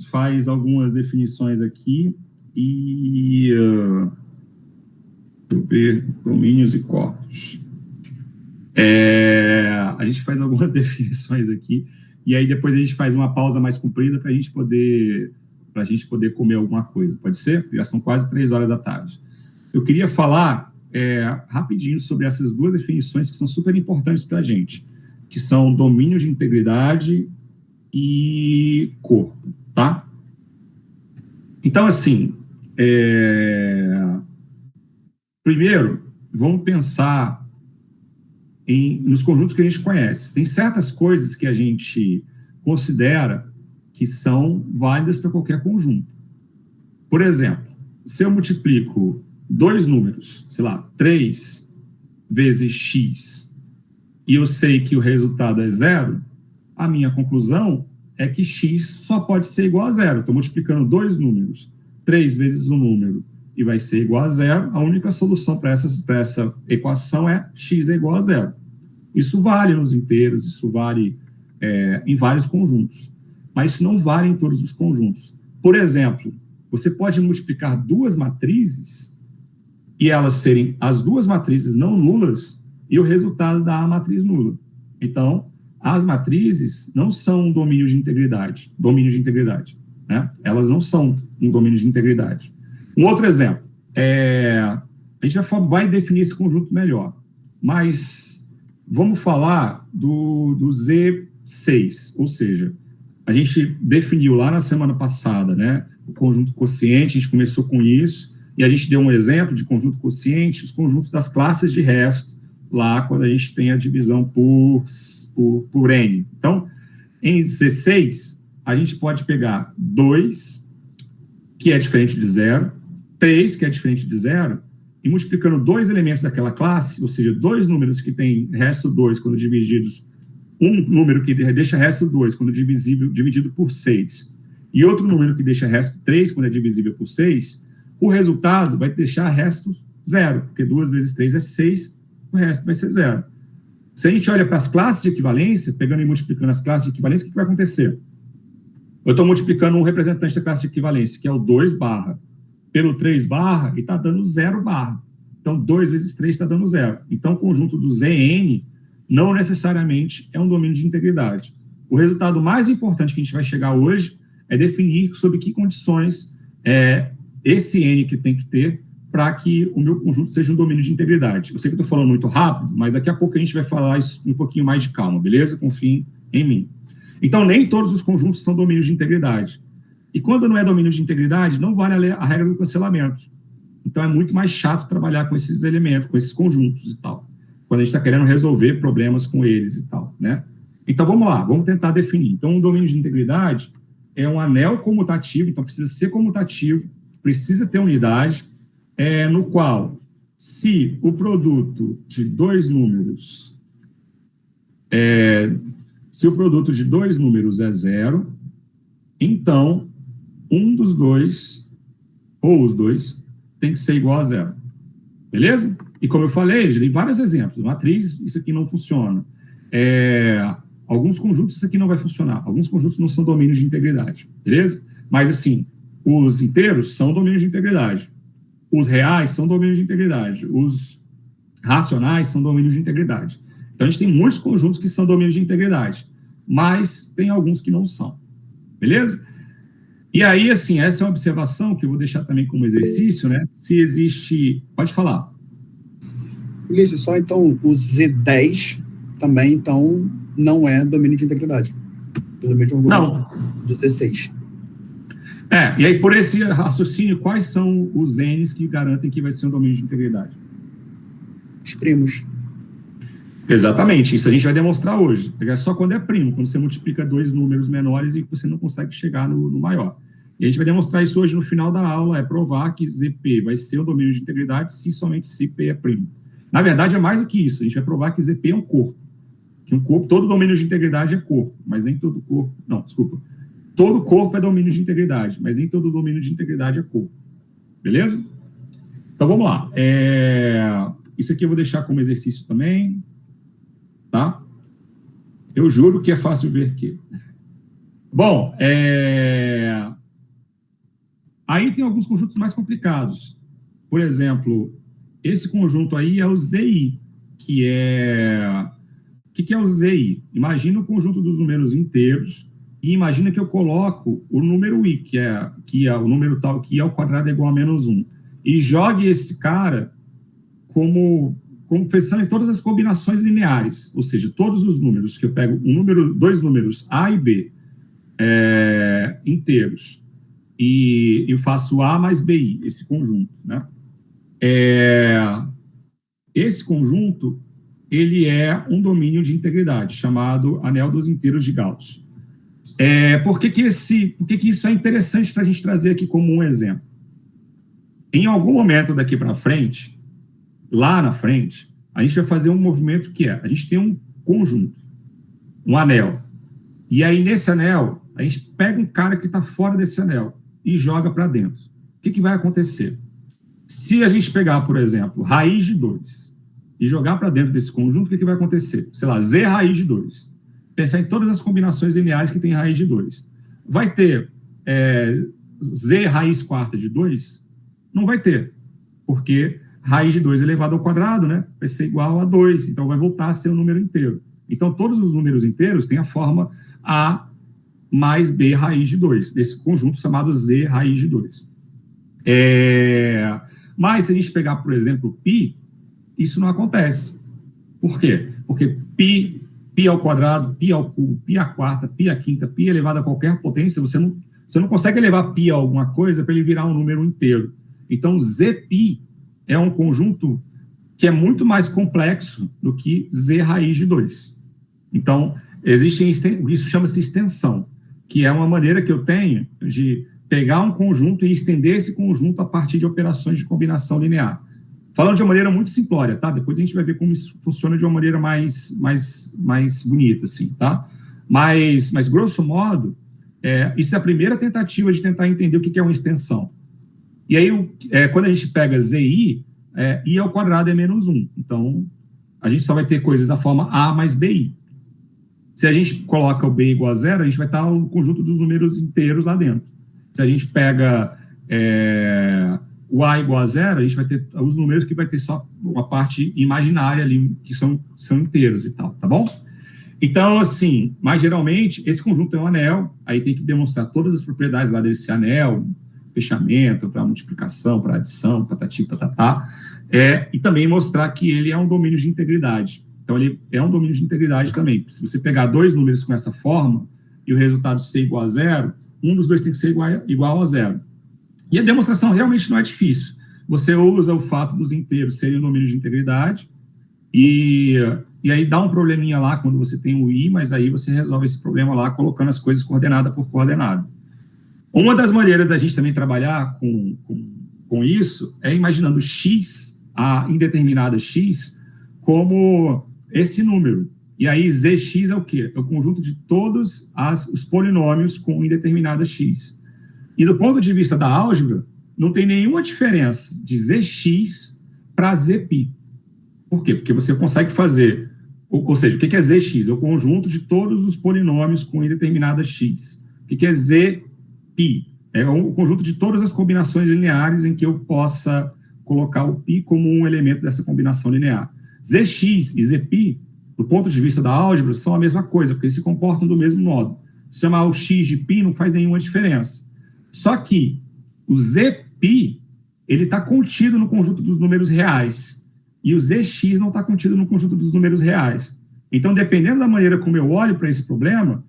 algumas definições aqui e... deixa eu ver, domínios e corpos. A gente faz algumas definições aqui e aí depois a gente faz uma pausa mais comprida para a gente poder comer alguma coisa. Pode ser? Já são quase 3 horas da tarde. Eu queria falar rapidinho sobre essas duas definições que são super importantes para a gente, que são domínio de integridade e corpo, tá? Então, assim, primeiro, vamos pensar nos conjuntos que a gente conhece. Tem certas coisas que a gente considera que são válidas para qualquer conjunto. Por exemplo, se eu multiplico dois números, sei lá, 3 vezes x, e eu sei que o resultado é 0, a minha conclusão é que x só pode ser igual a 0. Estou multiplicando dois números, 3 vezes um número, e vai ser igual a 0, a única solução para essa equação é x é igual a 0. Isso vale nos inteiros, isso vale em vários conjuntos, mas isso não vale em todos os conjuntos. Por exemplo, você pode multiplicar duas matrizes e elas serem as duas matrizes não nulas e o resultado dá a matriz nula. Então, as matrizes não são um domínio de integridade, né? Elas não são um domínio de integridade. Um outro exemplo, a gente vai definir esse conjunto melhor, mas vamos falar do Z6, ou seja, a gente definiu lá na semana passada, né, o conjunto quociente, a gente começou com isso, e a gente deu um exemplo de conjunto quociente, os conjuntos das classes de resto, lá quando a gente tem a divisão por N. Então, em C6, a gente pode pegar 2, que é diferente de 0, 3, que é diferente de 0, e multiplicando 2 elementos daquela classe, ou seja, 2 números que têm resto 2 quando divididos, um número que deixa resto 2 quando dividido por 6, e outro número que deixa resto 3 quando é divisível por 6, o resultado vai deixar resto 0, porque 2 vezes 3 é 6, o resto vai ser 0. Se a gente olha para as classes de equivalência, pegando e multiplicando as classes de equivalência, o que vai acontecer? Eu estou multiplicando um representante da classe de equivalência, que é o 2 barra, pelo 3 barra, e está dando 0 barra. Então, 2 vezes 3 está dando 0. Então, o conjunto do Zn não necessariamente é um domínio de integridade. O resultado mais importante que a gente vai chegar hoje é definir sob que condições esse N que tem que ter para que o meu conjunto seja um domínio de integridade. Eu sei que eu estou falando muito rápido, mas daqui a pouco a gente vai falar isso um pouquinho mais de calma, beleza? Confiem em mim. Então, nem todos os conjuntos são domínios de integridade. E quando não é domínio de integridade, não vale a regra do cancelamento. Então, é muito mais chato trabalhar com esses elementos, com esses conjuntos e tal, quando a gente está querendo resolver problemas com eles e tal, né? Então, vamos lá, vamos tentar definir. Então, um domínio de integridade é um anel comutativo, então precisa ser comutativo, precisa ter unidade, no qual, se o produto de dois números é 0, então um dos dois, ou os dois, tem que ser igual a 0. Beleza? E como eu falei, já dei vários exemplos. Matriz, isso aqui não funciona. Alguns conjuntos, isso aqui não vai funcionar. Alguns conjuntos não são domínios de integridade. Beleza? Mas, assim, os inteiros são domínios de integridade. Os reais são domínios de integridade. Os racionais são domínios de integridade. Então, a gente tem muitos conjuntos que são domínios de integridade, mas tem alguns que não são. Beleza? E aí, assim, essa é uma observação que eu vou deixar também como exercício, né? Se existe... Pode falar. Ulisses, só então o Z10 também, então, não é domínio de integridade. Pelo mesmo argumento do Z6. E aí, por esse raciocínio, quais são os N's que garantem que vai ser um domínio de integridade? Os primos. Exatamente, isso a gente vai demonstrar hoje. É só quando é primo, quando você multiplica dois números menores e você não consegue chegar no maior. E a gente vai demonstrar isso hoje no final da aula, provar que ZP vai ser um domínio de integridade se somente se P é primo. Na verdade, é mais do que isso, a gente vai provar que ZP é um corpo. Que um corpo, todo domínio de integridade é corpo, mas nem todo corpo... Não, desculpa. Todo corpo é domínio de integridade, mas nem todo domínio de integridade é corpo. Beleza? Então, vamos lá. Isso aqui eu vou deixar como exercício também. Tá? Eu juro que é fácil ver aqui. Bom, aí tem alguns conjuntos mais complicados. Por exemplo, esse conjunto aí é o ZI, que é... O que é o ZI? Imagina o conjunto dos números inteiros e imagina que eu coloco o número I, que é o número tal que ao quadrado é igual a menos 1. E jogue esse cara como pensando em todas as combinações lineares, ou seja, todos os números que eu pego, dois números A e B inteiros, e eu faço A mais BI, esse conjunto, né? Esse conjunto, ele é um domínio de integridade, chamado anel dos inteiros de Gauss. Por que isso é interessante para a gente trazer aqui como um exemplo? Em algum momento daqui para frente, lá na frente, a gente vai fazer um movimento que a gente tem um conjunto, um anel. E aí, nesse anel, a gente pega um cara que está fora desse anel e joga para dentro. O que vai acontecer? Se a gente pegar, por exemplo, raiz de 2 e jogar para dentro desse conjunto, o que vai acontecer? Sei lá, Z raiz de 2. Pensar em todas as combinações lineares que tem raiz de 2. Vai ter Z raiz quarta de 2? Não vai ter, porque raiz de 2 elevado ao quadrado, né, vai ser igual a 2, então vai voltar a ser um número inteiro. Então, todos os números inteiros têm a forma A mais B raiz de 2, desse conjunto chamado Z raiz de 2. Mas, se a gente pegar, por exemplo, π, isso não acontece. Por quê? Porque π ao quadrado, π ao cubo, π à quarta, π à quinta, π elevado a qualquer potência, você não consegue elevar π a alguma coisa para ele virar um número inteiro. Então, Zπ é um conjunto que é muito mais complexo do que Z raiz de 2. Então, isso chama-se extensão, que é uma maneira que eu tenho de pegar um conjunto e estender esse conjunto a partir de operações de combinação linear. Falando de uma maneira muito simplória, tá? Depois a gente vai ver como isso funciona de uma maneira mais bonita, assim, tá? Mas grosso modo, isso é a primeira tentativa de tentar entender o que é uma extensão. E aí, quando a gente pega ZI, I ao quadrado é menos 1. Então, a gente só vai ter coisas da forma A mais BI. Se a gente coloca o B igual a 0, a gente vai estar o conjunto dos números inteiros lá dentro. Se a gente pega o A igual a 0, a gente vai ter os números que vai ter só uma parte imaginária ali, que são inteiros e tal, tá bom? Então, assim, mas geralmente, esse conjunto é um anel, aí tem que demonstrar todas as propriedades lá desse anel, fechamento, para multiplicação, para adição, patati, patatá, e também mostrar que ele é um domínio de integridade. Então, ele é um domínio de integridade também. Se você pegar dois números com essa forma e o resultado ser igual a 0, um dos dois tem que ser igual a 0. E a demonstração realmente não é difícil. Você usa o fato dos inteiros serem um domínio de integridade e aí dá um probleminha lá quando você tem o I, mas aí você resolve esse problema lá colocando as coisas coordenada por coordenada. Uma das maneiras da gente também trabalhar com isso é imaginando x, a indeterminada x, como esse número. E aí zx é o quê? É o conjunto de todos os polinômios com indeterminada x. E do ponto de vista da álgebra, não tem nenhuma diferença de zx para zπ. Por quê? Porque você consegue fazer, ou seja, o que é zx? É o conjunto de todos os polinômios com indeterminada x. O que é zπ? É o conjunto de todas as combinações lineares em que eu possa colocar o π como um elemento dessa combinação linear. Zx e Zπ, do ponto de vista da álgebra, são a mesma coisa, porque eles se comportam do mesmo modo. Se chamar o x de π não faz nenhuma diferença. Só que o Zπ, ele está contido no conjunto dos números reais, e o Zx não está contido no conjunto dos números reais. Então, dependendo da maneira como eu olho para esse problema,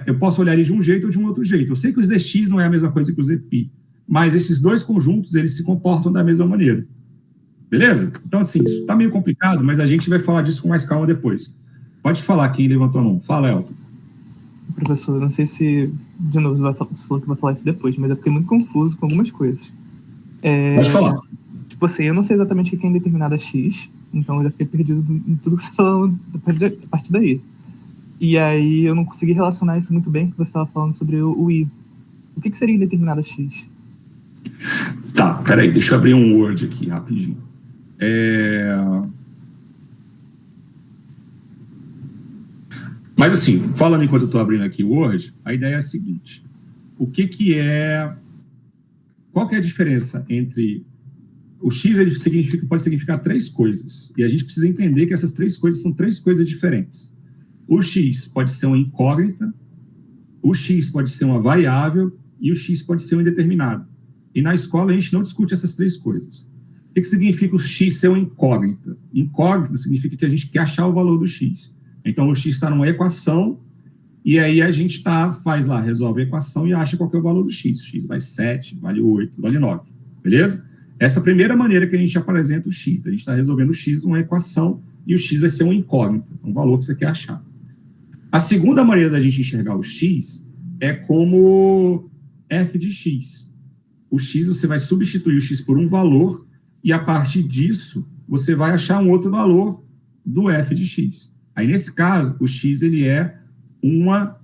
eu posso olhar ele de um jeito ou de um outro jeito. Eu sei que o Zx não é a mesma coisa que o Zπ, mas esses dois conjuntos, eles se comportam da mesma maneira. Beleza? Então, assim, isso está meio complicado, mas a gente vai falar disso com mais calma depois. Pode falar quem levantou a mão. Fala, Elton. Professor, não sei se, de novo, você falou que vai falar isso depois, mas eu fiquei muito confuso com algumas coisas. Pode falar. Tipo assim, eu não sei exatamente o que é indeterminada x, então eu já fiquei perdido em tudo que você falou a partir daí. E aí eu não consegui relacionar isso muito bem, porque você estava falando sobre o i. O que seria indeterminada x? Tá, peraí, deixa eu abrir um Word aqui, rapidinho. Mas assim, falando enquanto eu estou abrindo aqui o Word, a ideia é a seguinte. Qual que é a diferença entre... O x pode significar três coisas, e a gente precisa entender que essas três coisas são três coisas diferentes. O x pode ser uma incógnita, o x pode ser uma variável, e o x pode ser um indeterminado. E na escola a gente não discute essas três coisas. O que significa o x ser uma incógnita? Incógnita significa que a gente quer achar o valor do x. Então, o x está numa equação, e aí a gente resolve a equação e acha qual que é o valor do x. X vale 7, vale 8, vale 9. Beleza? Essa é a primeira maneira que a gente apresenta o x. A gente está resolvendo o x numa equação, e o x vai ser uma incógnita, um valor que você quer achar. A segunda maneira da gente enxergar o x é como f de x. O x, você vai substituir o x por um valor, e a partir disso, você vai achar um outro valor do f de x. Aí, nesse caso, o x ele é uma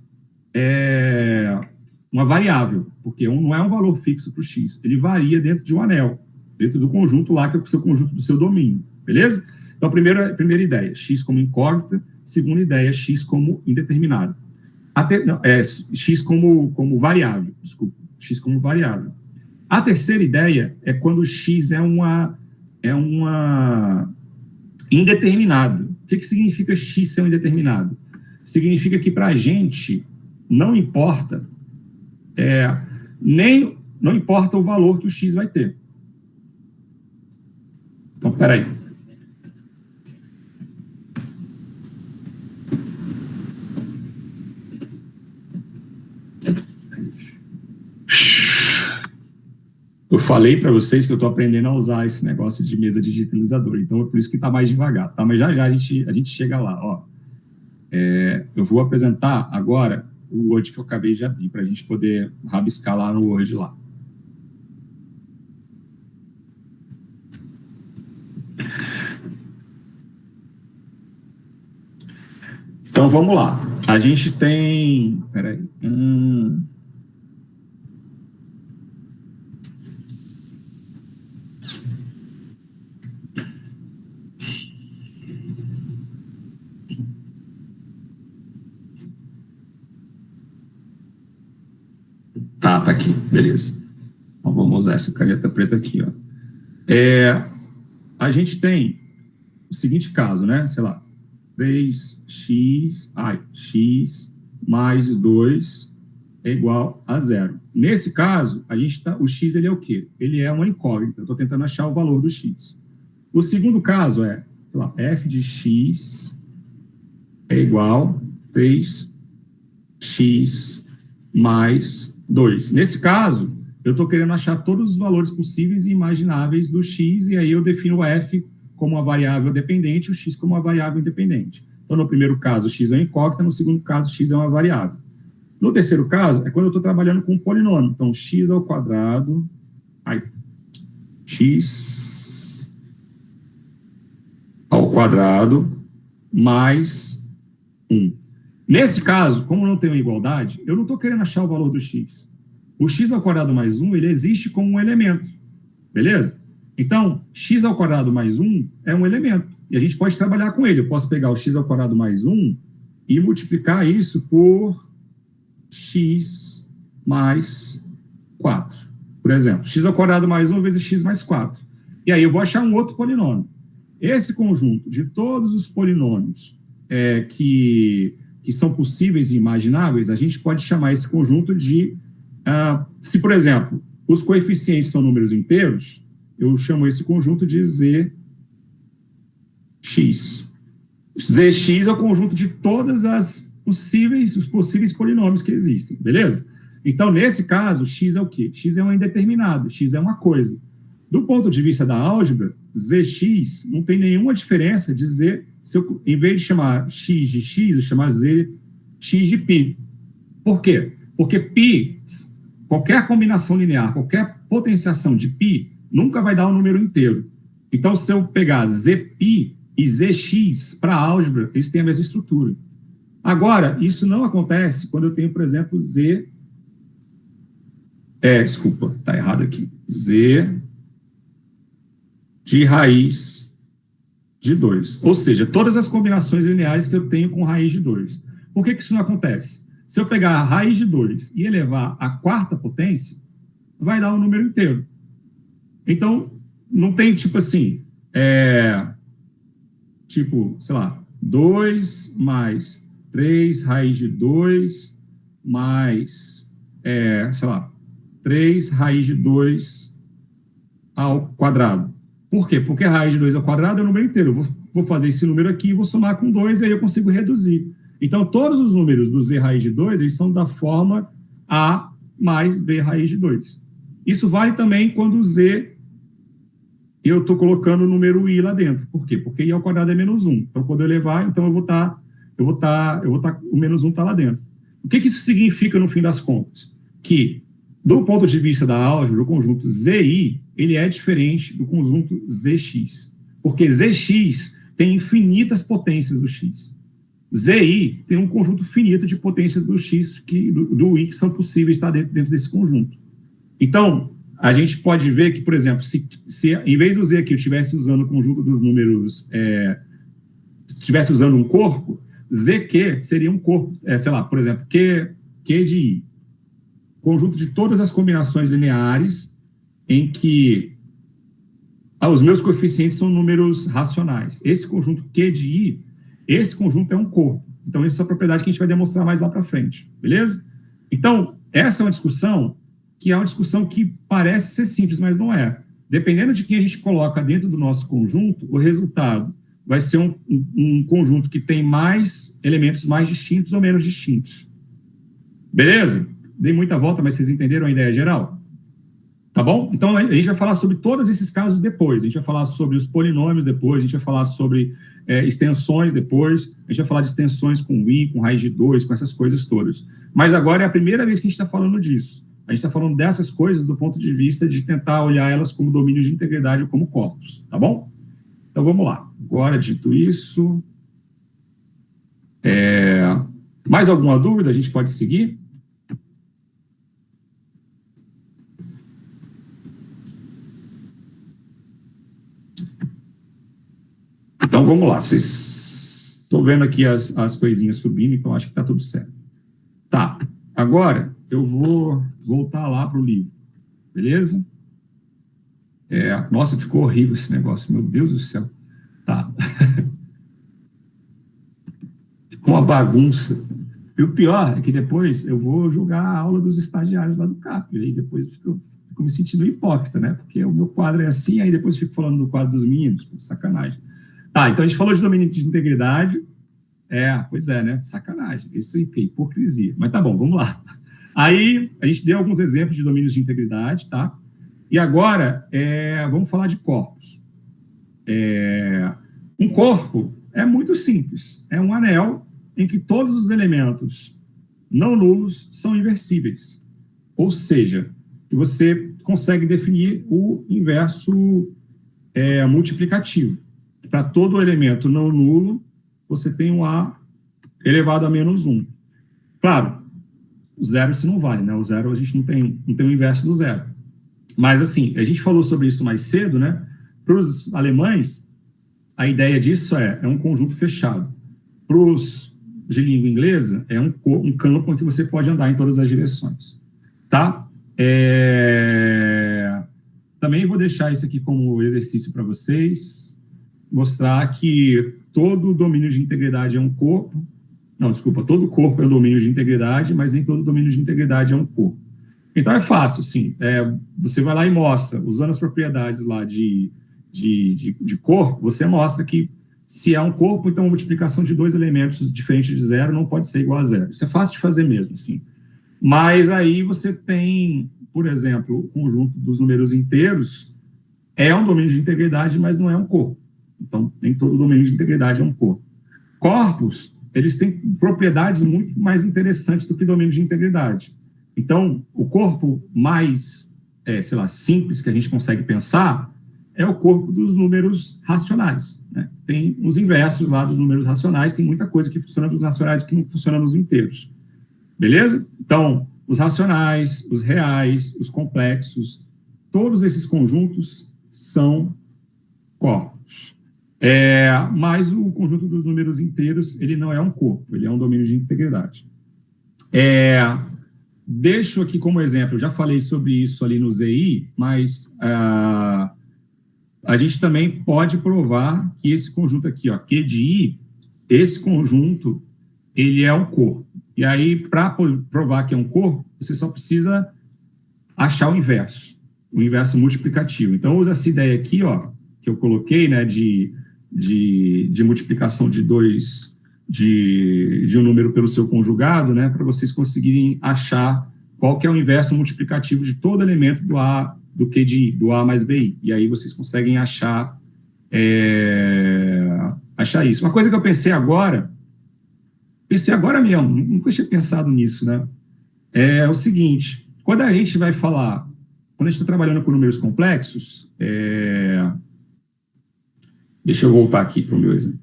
variável, porque não é um valor fixo para o x, ele varia dentro de um anel, dentro do conjunto lá, que é o seu conjunto do seu domínio, beleza? Então, a primeira ideia, x como incógnita. Segunda ideia, x como indeterminado. X como variável, desculpa, x como variável. A terceira ideia é quando o x é uma indeterminado. O que significa x ser um indeterminado? Significa que para a gente não importa não importa o valor que o x vai ter. Então, peraí. falei para vocês que eu estou aprendendo a usar esse negócio de mesa digitalizadora, então é por isso que está mais devagar, tá? Mas já a gente chega lá, ó. Eu vou apresentar agora o Word que eu acabei de abrir, para a gente poder rabiscar lá no Word lá. Então, vamos lá. A gente tem... Peraí. Tá aqui. Beleza. Então, vamos usar essa caneta preta aqui, ó. A gente tem o seguinte caso, né? Sei lá. 3x mais 2 é igual a 0. Nesse caso, o x ele é o quê? Ele é uma incógnita. Eu estou tentando achar o valor do x. O segundo caso é, sei lá, f de x é igual a 3x mais 2. Nesse caso, eu estou querendo achar todos os valores possíveis e imagináveis do x, e aí eu defino o f como uma variável dependente, o x como uma variável independente. Então, no primeiro caso, o x é uma incógnita, no segundo caso, o x é uma variável. No terceiro caso, é quando eu estou trabalhando com um polinômio. Então, x ao quadrado, x ao quadrado mais 1. Nesse caso, como não tem uma igualdade, eu não estou querendo achar o valor do x. O x ao quadrado mais 1, ele existe como um elemento, beleza? Então, x ao quadrado mais 1 é um elemento, e a gente pode trabalhar com ele. Eu posso pegar o x ao quadrado mais 1 e multiplicar isso por x mais 4. Por exemplo, x ao quadrado mais 1 vezes x mais 4. E aí eu vou achar um outro polinômio. Esse conjunto de todos os polinômios que são possíveis e imagináveis, a gente pode chamar esse conjunto de... se, por exemplo, os coeficientes são números inteiros, eu chamo esse conjunto de ZX. ZX é o conjunto de todas os possíveis polinômios que existem, beleza? Então, nesse caso, x é o quê? X é um indeterminado, x é uma coisa. Do ponto de vista da álgebra, ZX não tem nenhuma diferença de Z, se eu, em vez de chamar x de x, eu chamar ZX de π. Por quê? Porque π, qualquer combinação linear, qualquer potenciação de π, nunca vai dar um número inteiro. Então, se eu pegar Zπ e ZX para a álgebra, eles têm a mesma estrutura. Agora, isso não acontece quando eu tenho, por exemplo, desculpa, está errado aqui. Z de raiz de 2. Ou seja, todas as combinações lineares que eu tenho com raiz de 2. Por que isso não acontece? Se eu pegar a raiz de 2 e elevar à quarta potência, vai dar um número inteiro. Então, não tem, tipo assim, sei lá, 2 mais 3 raiz de 2 mais, sei lá, 3 raiz de 2 ao quadrado. Por quê? Porque a raiz de 2 ao quadrado é o número inteiro. Eu vou fazer esse número aqui, vou somar com 2, e aí eu consigo reduzir. Então, todos os números do z raiz de 2, eles são da forma a mais b raiz de 2. Isso vale também quando o z, eu estou colocando o número i lá dentro. Por quê? Porque i ao quadrado é menos 1. Então, quando eu elevar, então o menos 1 está lá dentro. O que isso significa no fim das contas? Que, do ponto de vista da álgebra, o conjunto zi, ele é diferente do conjunto zx. Porque zx tem infinitas potências do x. Zi tem um conjunto finito de potências do x, do i, que são possíveis estar dentro desse conjunto. Então, a gente pode ver que, por exemplo, se em vez do z aqui eu estivesse usando o conjunto dos números, estivesse usando um corpo, zq seria um corpo, sei lá, por exemplo, q de i. Conjunto de todas as combinações lineares em que os meus coeficientes são números racionais. Esse conjunto q de i, esse conjunto é um corpo. Então, essa é a propriedade que a gente vai demonstrar mais lá para frente, beleza? Então, essa é uma discussão que parece ser simples, mas não é. Dependendo de quem a gente coloca dentro do nosso conjunto, o resultado vai ser um conjunto que tem mais elementos mais distintos ou menos distintos. Beleza? Dei muita volta, mas vocês entenderam a ideia geral? Tá bom? Então, a gente vai falar sobre todos esses casos depois. A gente vai falar sobre os polinômios depois, a gente vai falar sobre extensões depois, a gente vai falar de extensões com i, com raiz de 2, com essas coisas todas. Mas agora é a primeira vez que a gente está falando disso. A gente está falando dessas coisas do ponto de vista de tentar olhar elas como domínio de integridade ou como corpos, tá bom? Então, vamos lá. Agora, dito isso... mais alguma dúvida? A gente pode seguir? Então, vamos lá. Estou vendo aqui as coisinhas subindo, então acho que está tudo certo. Tá. Agora, eu vou voltar lá para o livro. Beleza? Nossa, ficou horrível esse negócio. Meu Deus do céu. Tá. Ficou uma bagunça. E o pior é que depois eu vou julgar a aula dos estagiários lá do CAP. E aí depois fico me sentindo hipócrita, né? Porque o meu quadro é assim, aí depois fico falando do quadro dos meninos. Sacanagem. Tá, então a gente falou de domínio de integridade. Pois é, né? Sacanagem. Isso aí, que hipocrisia. Mas tá bom, vamos lá. Aí a gente deu alguns exemplos de domínios de integridade, tá? E agora vamos falar de corpos. Um corpo é muito simples. É um anel em que todos os elementos não nulos são inversíveis. Ou seja, que você consegue definir o inverso multiplicativo. Para todo elemento não nulo, você tem um A elevado a menos 1. Claro, o zero isso não vale, né? O zero a gente não tem o inverso do zero. Mas, assim, a gente falou sobre isso mais cedo, né? Para os alemães, a ideia disso é um conjunto fechado. Para os de língua inglesa, é um campo em que você pode andar em todas as direções. Tá? Também vou deixar isso aqui como exercício para vocês, mostrar que todo domínio de integridade é um corpo. Não, desculpa, todo corpo é um domínio de integridade, mas nem todo domínio de integridade é um corpo. Então é fácil, sim. Você vai lá e mostra, usando as propriedades lá de corpo, você mostra que se é um corpo, então a multiplicação de dois elementos diferentes de zero não pode ser igual a zero. Isso é fácil de fazer mesmo, sim. Mas aí você tem, por exemplo, o conjunto dos números inteiros é um domínio de integridade, mas não é um corpo. Então, nem todo domínio de integridade é um corpo. Corpos, eles têm propriedades muito mais interessantes do que domínio de integridade. Então, o corpo mais, simples que a gente consegue pensar é o corpo dos números racionais, né? Tem os inversos lá dos números racionais, tem muita coisa que funciona nos racionais que não funciona nos inteiros. Beleza? Então, os racionais, os reais, os complexos, todos esses conjuntos são corpos. Mas o conjunto dos números inteiros, ele não é um corpo, ele é um domínio de integridade. Deixo aqui como exemplo, eu já falei sobre isso ali no ZI, mas a gente também pode provar que esse conjunto aqui, ó, Q de I, esse conjunto, ele é um corpo. E aí, para provar que é um corpo, você só precisa achar o inverso multiplicativo. Então, usa essa ideia aqui, ó, que eu coloquei, né, de multiplicação de um número pelo seu conjugado, né, para vocês conseguirem achar qual que é o inverso multiplicativo de todo elemento do Q de I, do A mais BI. E aí vocês conseguem achar isso. Uma coisa que eu pensei agora mesmo, nunca tinha pensado nisso, né, é o seguinte: quando a gente está trabalhando com números complexos, deixa eu voltar aqui para o meu exemplo.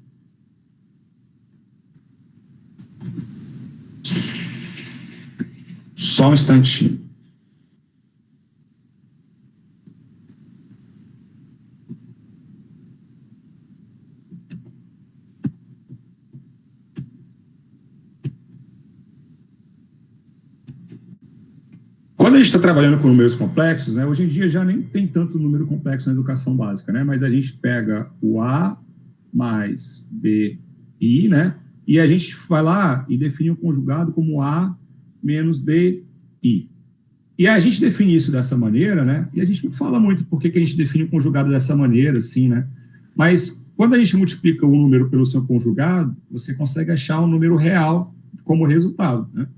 Só um instantinho. Quando a gente está trabalhando com números complexos, né, hoje em dia já nem tem tanto número complexo na educação básica, né, mas a gente pega o A mais B, I, né, e a gente vai lá e define um conjugado como A menos B, I. E a gente define isso dessa maneira, né, e a gente não fala muito por que a gente define o conjugado dessa maneira, assim, né, mas quando a gente multiplica um número pelo seu conjugado, você consegue achar um número real como resultado, né,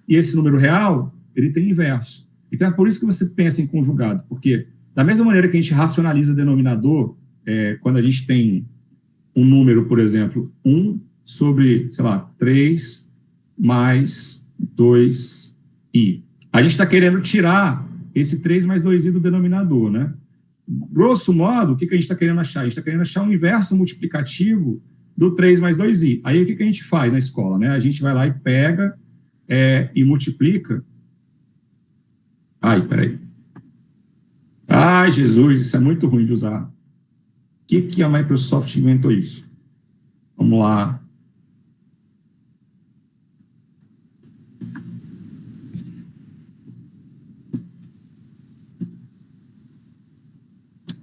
e esse número real, ele tem inverso. Então, é por isso que você pensa em conjugado, porque da mesma maneira que a gente racionaliza denominador, quando a gente tem um número, por exemplo, 1 sobre, sei lá, 3 mais 2i. A gente está querendo tirar esse 3 mais 2i do denominador, né? Grosso modo, o que a gente está querendo achar? A gente está querendo achar o inverso multiplicativo do 3 mais 2i. Aí, o que a gente faz na escola, né? A gente vai lá e pega e multiplica. Ai, peraí. Ai, Jesus, isso é muito ruim de usar. O que a Microsoft inventou isso? Vamos lá.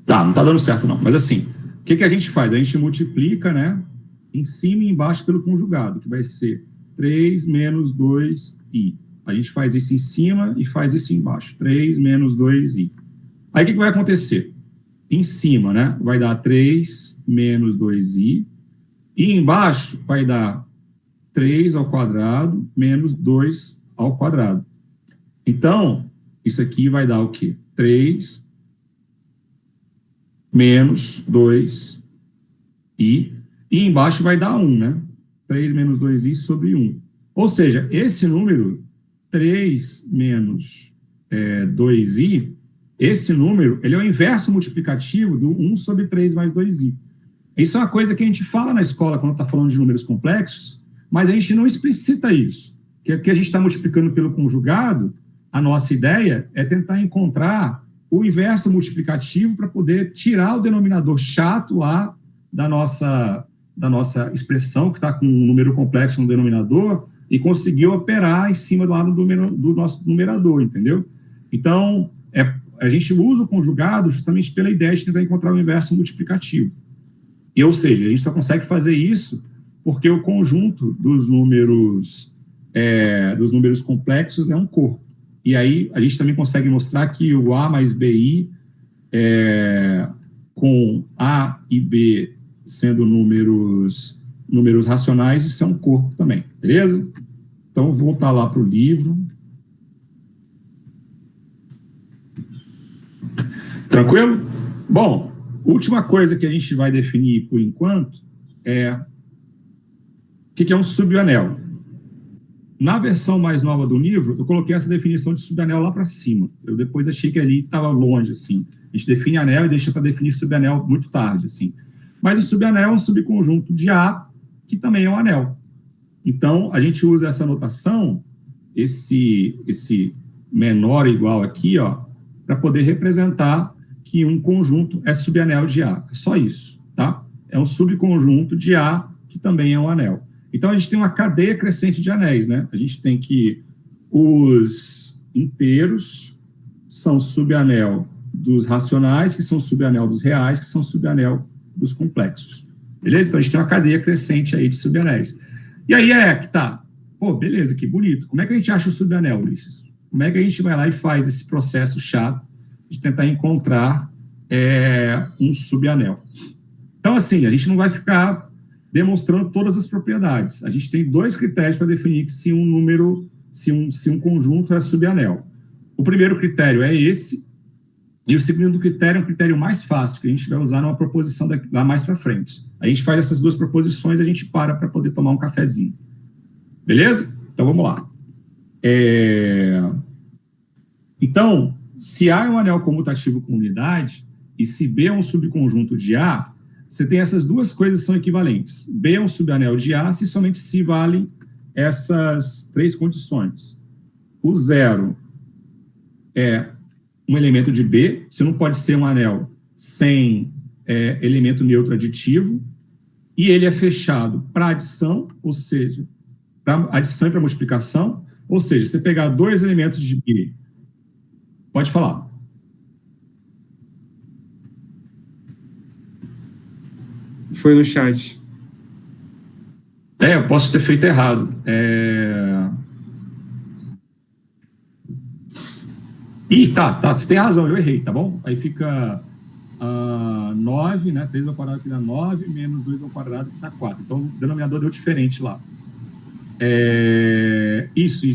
Tá, não tá dando certo não, mas assim, o que a gente faz? A gente multiplica, né, em cima e embaixo pelo conjugado, que vai ser 3 menos 2i. A gente faz isso em cima e faz isso embaixo, 3 menos 2i. Aí o que vai acontecer? Em cima, né, vai dar 3 menos 2i, e embaixo vai dar 3 ao quadrado menos 2 ao quadrado. Então, isso aqui vai dar o quê? 3 menos 2i, e embaixo vai dar 1, né? 3 menos 2i sobre 1. Ou seja, esse número, 3 menos 2i, esse número, ele é o inverso multiplicativo do 1 sobre 3 mais 2i. Isso é uma coisa que a gente fala na escola quando está falando de números complexos, mas a gente não explicita isso. Porque a gente está multiplicando pelo conjugado, a nossa ideia é tentar encontrar o inverso multiplicativo para poder tirar o denominador chato lá da nossa expressão, que está com um número complexo no denominador, e conseguir operar em cima lá do nosso numerador, entendeu? Então, a gente usa o conjugado justamente pela ideia de tentar encontrar o inverso multiplicativo. Ou seja, a gente só consegue fazer isso porque o conjunto dos números complexos é um corpo. E aí a gente também consegue mostrar que o A mais BI, com A e B sendo números racionais, isso é um corpo também, beleza? Então, vou voltar lá para o livro. Tranquilo? Bom, última coisa que a gente vai definir por enquanto é o que é um subanel. Na versão mais nova do livro, eu coloquei essa definição de subanel lá para cima. Eu depois achei que ali estava longe, assim. A gente define anel e deixa para definir subanel muito tarde, assim. Mas o subanel é um subconjunto de A, que também é um anel. Então, a gente usa essa notação, esse menor igual aqui, ó, para poder representar que um conjunto é subanel de A. É só isso, tá? É um subconjunto de A, que também é um anel. Então, a gente tem uma cadeia crescente de anéis, né? A gente tem que os inteiros são subanel dos racionais, que são subanel dos reais, que são subanel dos complexos. Beleza? Então, a gente tem uma cadeia crescente aí de subanéis. E aí que tá. Pô, beleza, que bonito. Como é que a gente acha o subanel, Ulisses? Como é que a gente vai lá e faz esse processo chato de tentar encontrar um subanel? Então, assim, a gente não vai ficar demonstrando todas as propriedades. A gente tem 2 critérios para definir que se um conjunto é subanel. O primeiro critério é esse, e o segundo critério é um critério mais fácil, que a gente vai usar numa proposição lá mais para frente. A gente faz essas 2 proposições e a gente para poder tomar um cafezinho. Beleza? Então, vamos lá. Então, se A é um anel comutativo com unidade, e se B é um subconjunto de A, você tem essas 2 coisas que são equivalentes. B é um subanel de A, se somente se valem essas 3 condições. O 0 é um elemento de B, você não pode ser um anel sem elemento neutro aditivo, e ele é fechado para adição, ou seja, para adição e para multiplicação, ou seja, você pegar 2 elementos de B, pode falar. Foi no chat. Eu posso ter feito errado. Tá, você tem razão, eu errei, tá bom? Aí fica 9, né? 3 ao quadrado que dá 9, menos 2 ao quadrado que dá 4. Então, o denominador deu diferente lá. Isso.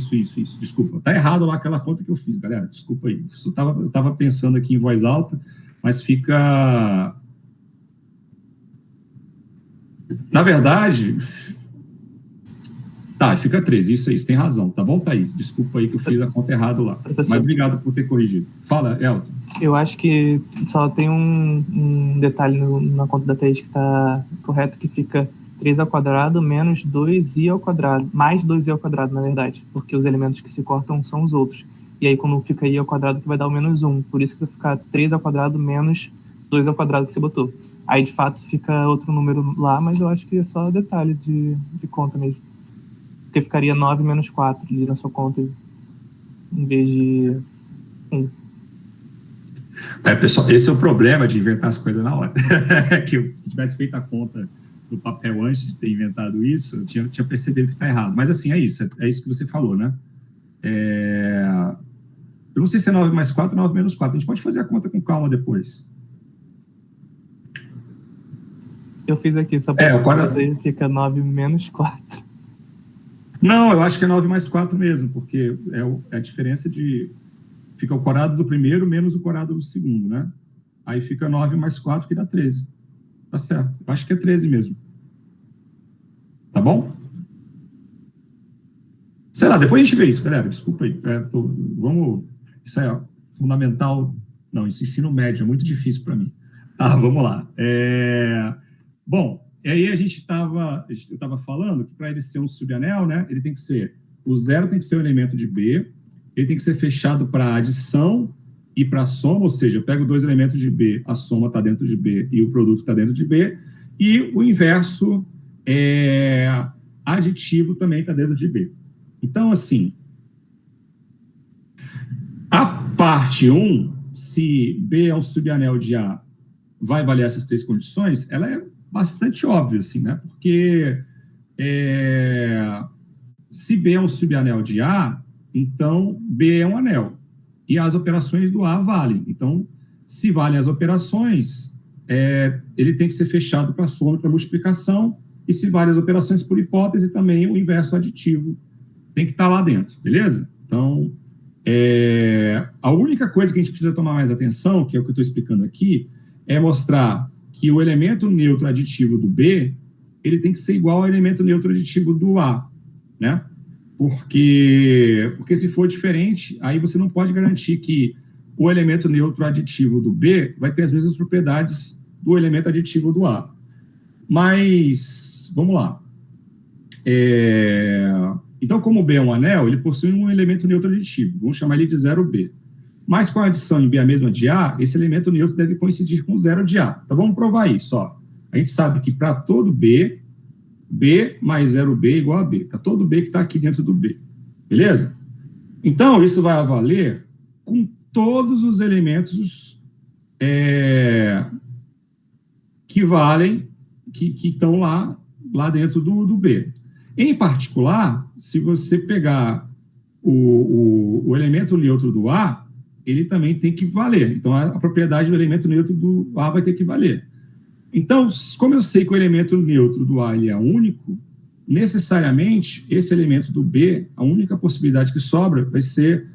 Desculpa. Tá errado lá aquela conta que eu fiz, galera. Desculpa aí. Eu tava pensando aqui em voz alta, mas fica... Na verdade... Tá, fica 13. Isso aí, você tem razão. Tá bom, Thaís? Desculpa aí que eu fiz a conta errada lá. Professor. Mas obrigado por ter corrigido. Fala, Elton. Eu acho que só tem um detalhe na conta da Thaís que está correto, que fica 3² menos 2i², mais 2i², na verdade, porque os elementos que se cortam são os outros. E aí, quando fica i² que vai dar o menos 1, por isso que vai ficar 3² menos 2i² que você botou. Aí, de fato, fica outro número lá, mas eu acho que é só detalhe de conta mesmo. Porque ficaria 9 menos 4 ali na sua conta, em vez de 1. Pessoal, esse é o problema de inventar as coisas na hora. Que se tivesse feito a conta no papel antes de ter inventado isso, eu tinha percebido que está errado. Mas assim, é isso que você falou, né? Eu não sei se é 9 mais 4 ou 9 menos 4. A gente pode fazer a conta com calma depois. Eu fiz aqui, só para agora... fica 9 menos 4. Não, eu acho que é 9 mais 4 mesmo, porque é a diferença de... Fica o quadrado do primeiro menos o quadrado do segundo, né? Aí fica 9 mais 4, que dá 13. Tá certo. Eu acho que é 13 mesmo. Tá bom? Sei lá, depois a gente vê isso, galera. Desculpa aí. Vamos... Isso é fundamental. Não, isso é ensino médio, é muito difícil para mim. Tá, vamos lá. Bom, e aí eu estava falando que para ele ser um subanel, né, ele tem que ser... O 0 tem que ser o elemento de B, ele tem que ser fechado para adição e para soma, ou seja, eu pego 2 elementos de B, a soma está dentro de B e o produto está dentro de B, e o inverso aditivo também está dentro de B. Então, assim, a parte 1, se B é um subanel de A, vai valer essas 3 condições, ela é bastante óbvia, assim, né? Porque se B é um subanel de A, então B é um anel. E as operações do A valem. Então, se valem as operações, ele tem que ser fechado para soma e para multiplicação, e se valem as operações por hipótese, também o inverso aditivo tem que estar lá dentro, beleza? Então, a única coisa que a gente precisa tomar mais atenção, que é o que eu estou explicando aqui, é mostrar que o elemento neutro aditivo do B, ele tem que ser igual ao elemento neutro aditivo do A, né? Porque se for diferente, aí você não pode garantir que o elemento neutro aditivo do B vai ter as mesmas propriedades do elemento aditivo do A. Mas, vamos lá. Então, como o B é um anel, ele possui um elemento neutro aditivo. Vamos chamar ele de 0B. Mas com a adição em B a mesma de A, esse elemento neutro deve coincidir com 0 de A. Então, vamos provar isso. Ó. A gente sabe que para todo B, B mais 0B é igual a B. Para todo B que está aqui dentro do B. Beleza? Então, isso vai valer com todos os elementos que valem, que estão lá dentro do B. Em particular, se você pegar o elemento neutro do A, ele também tem que valer. Então, a propriedade do elemento neutro do A vai ter que valer. Então, como eu sei que o elemento neutro do A ele é único, necessariamente, esse elemento do B, a única possibilidade que sobra vai ser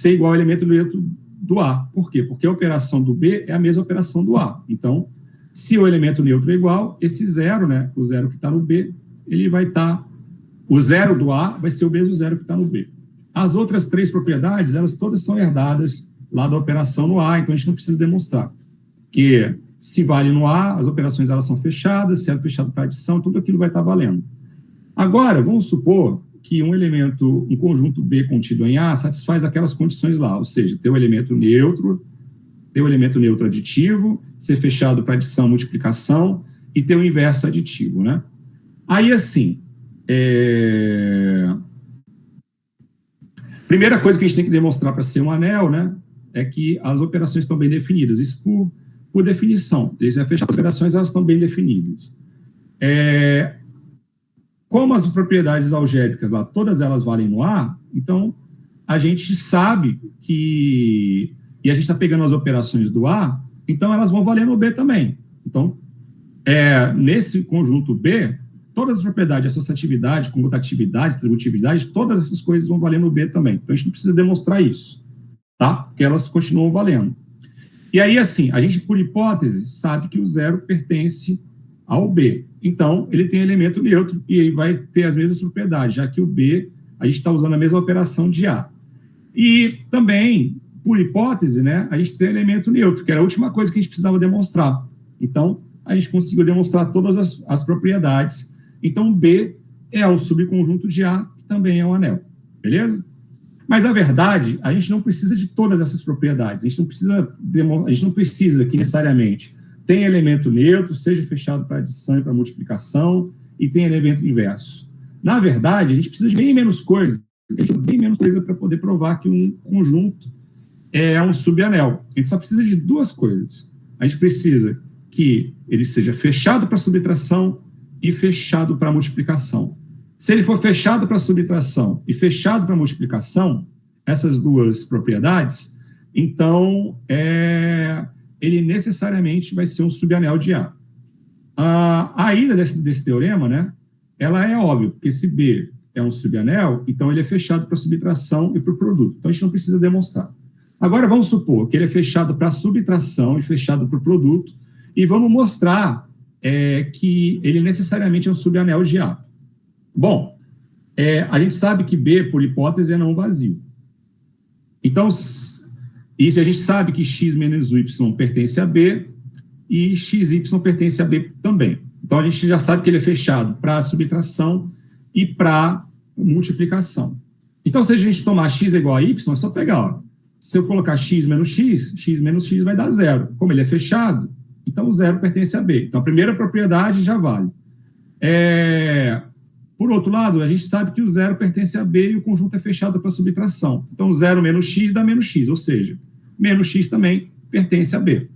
igual ao elemento neutro do A. Por quê? Porque a operação do B é a mesma operação do A. Então, se o elemento neutro é igual, esse 0, né, o 0 que está no B, ele vai estar... O 0 do A vai ser o mesmo 0 que está no B. As outras 3 propriedades, elas todas são herdadas lá da operação no A, então a gente não precisa demonstrar. Que se vale no A, as operações elas são fechadas, se é fechado para adição, tudo aquilo vai estar valendo. Agora, vamos supor que um conjunto B contido em A satisfaz aquelas condições lá, ou seja, ter o elemento neutro aditivo, ser fechado para adição, multiplicação, e ter o inverso aditivo, né? Aí, assim, primeira coisa que a gente tem que demonstrar para ser um anel, né, é que as operações estão bem definidas. Isso por definição. Desde a fechar as operações, elas estão bem definidas. Como as propriedades algébricas lá, todas elas valem no A, então a gente sabe que... E a gente está pegando as operações do A, então elas vão valer no B também. Então, nesse conjunto B, todas as propriedades, associatividade, comutatividade, distributividade, todas essas coisas vão valer no B também. Então, a gente não precisa demonstrar isso, tá? Porque elas continuam valendo. E aí, assim, a gente, por hipótese, sabe que o 0 pertence ao B. Então, ele tem elemento neutro e aí vai ter as mesmas propriedades, já que o B, a gente está usando a mesma operação de A. E também, por hipótese, né, a gente tem elemento neutro, que era a última coisa que a gente precisava demonstrar. Então, a gente conseguiu demonstrar todas as propriedades. Então, B é o subconjunto de A, que também é um anel. Beleza? Mas, na verdade, a gente não precisa de todas essas propriedades. A gente não precisa que, necessariamente, tenha elemento neutro, seja fechado para adição e para multiplicação, e tenha elemento inverso. Na verdade, a gente precisa de bem menos coisa. Para poder provar que um conjunto é um subanel. A gente só precisa de duas coisas. A gente precisa que ele seja fechado para subtração e fechado para multiplicação. Se ele for fechado para subtração e fechado para multiplicação, essas duas propriedades, então ele necessariamente vai ser um subanel de A. A ida desse teorema, né, ela é óbvia, porque se B é um subanel, então ele é fechado para subtração e para o produto. Então a gente não precisa demonstrar. Agora vamos supor que ele é fechado para subtração e fechado para o produto, e vamos mostrar que ele necessariamente é um subanel de A. Bom, a gente sabe que B, por hipótese, é não vazio. Então, isso a gente sabe que x menos y pertence a B e xy pertence a B também. Então, a gente já sabe que ele é fechado para subtração e para multiplicação. Então, se a gente tomar x igual a y, é só pegar, ó. Se eu colocar x menos x vai dar 0. Como ele é fechado, então o 0 pertence a B. Então, a primeira propriedade já vale. Por outro lado, a gente sabe que o 0 pertence a B e o conjunto é fechado para subtração. Então, 0 menos x dá menos x, ou seja, menos x também pertence a B.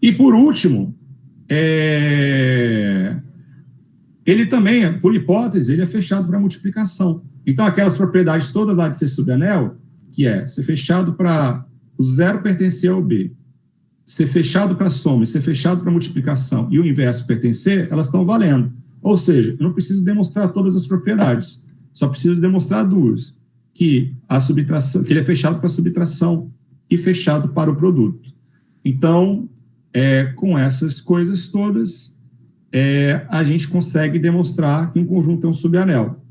E, por último, ele também, por hipótese, ele é fechado para multiplicação. Então, aquelas propriedades todas lá de ser subanel, que é ser fechado para o 0 pertencer ao B, ser fechado para soma e ser fechado para multiplicação e o inverso pertencer, elas estão valendo. Ou seja, eu não preciso demonstrar todas as propriedades, só preciso demonstrar duas, que ele é fechado para subtração e fechado para o produto. Então, com essas coisas todas, a gente consegue demonstrar que um conjunto é um subanel.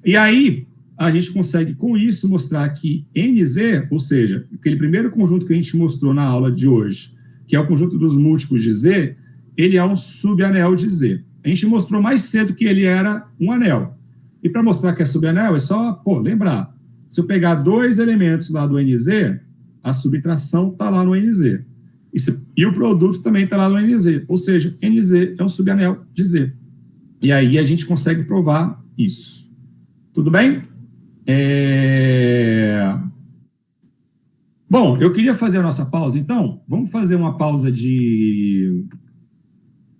E aí, a gente consegue, com isso, mostrar que NZ, ou seja, aquele primeiro conjunto que a gente mostrou na aula de hoje, que é o conjunto dos múltiplos de Z, ele é um subanel de Z. A gente mostrou mais cedo que ele era um anel. E para mostrar que é subanel, é só, lembrar. Se eu pegar dois elementos lá do NZ, a subtração está lá no NZ. E o produto também está lá no NZ. Ou seja, NZ é um subanel de Z. E aí a gente consegue provar isso. Tudo bem? Bom, eu queria fazer a nossa pausa, então. Vamos fazer uma pausa de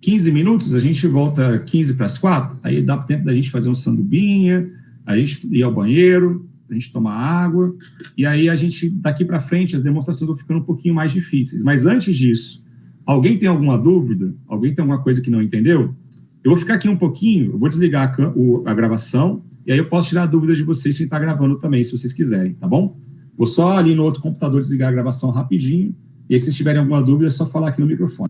15 minutos, a gente volta 15 para as 4, aí dá tempo da gente fazer um sanduinha, a gente ir ao banheiro, a gente tomar água, e aí a gente, daqui para frente, as demonstrações vão ficando um pouquinho mais difíceis. Mas antes disso, alguém tem alguma dúvida? Alguém tem alguma coisa que não entendeu? Eu vou ficar aqui um pouquinho, eu vou desligar a gravação, e aí eu posso tirar dúvidas de vocês sem estar gravando também, se vocês quiserem, tá bom? Vou só ali no outro computador desligar a gravação rapidinho, e aí se vocês tiverem alguma dúvida, é só falar aqui no microfone.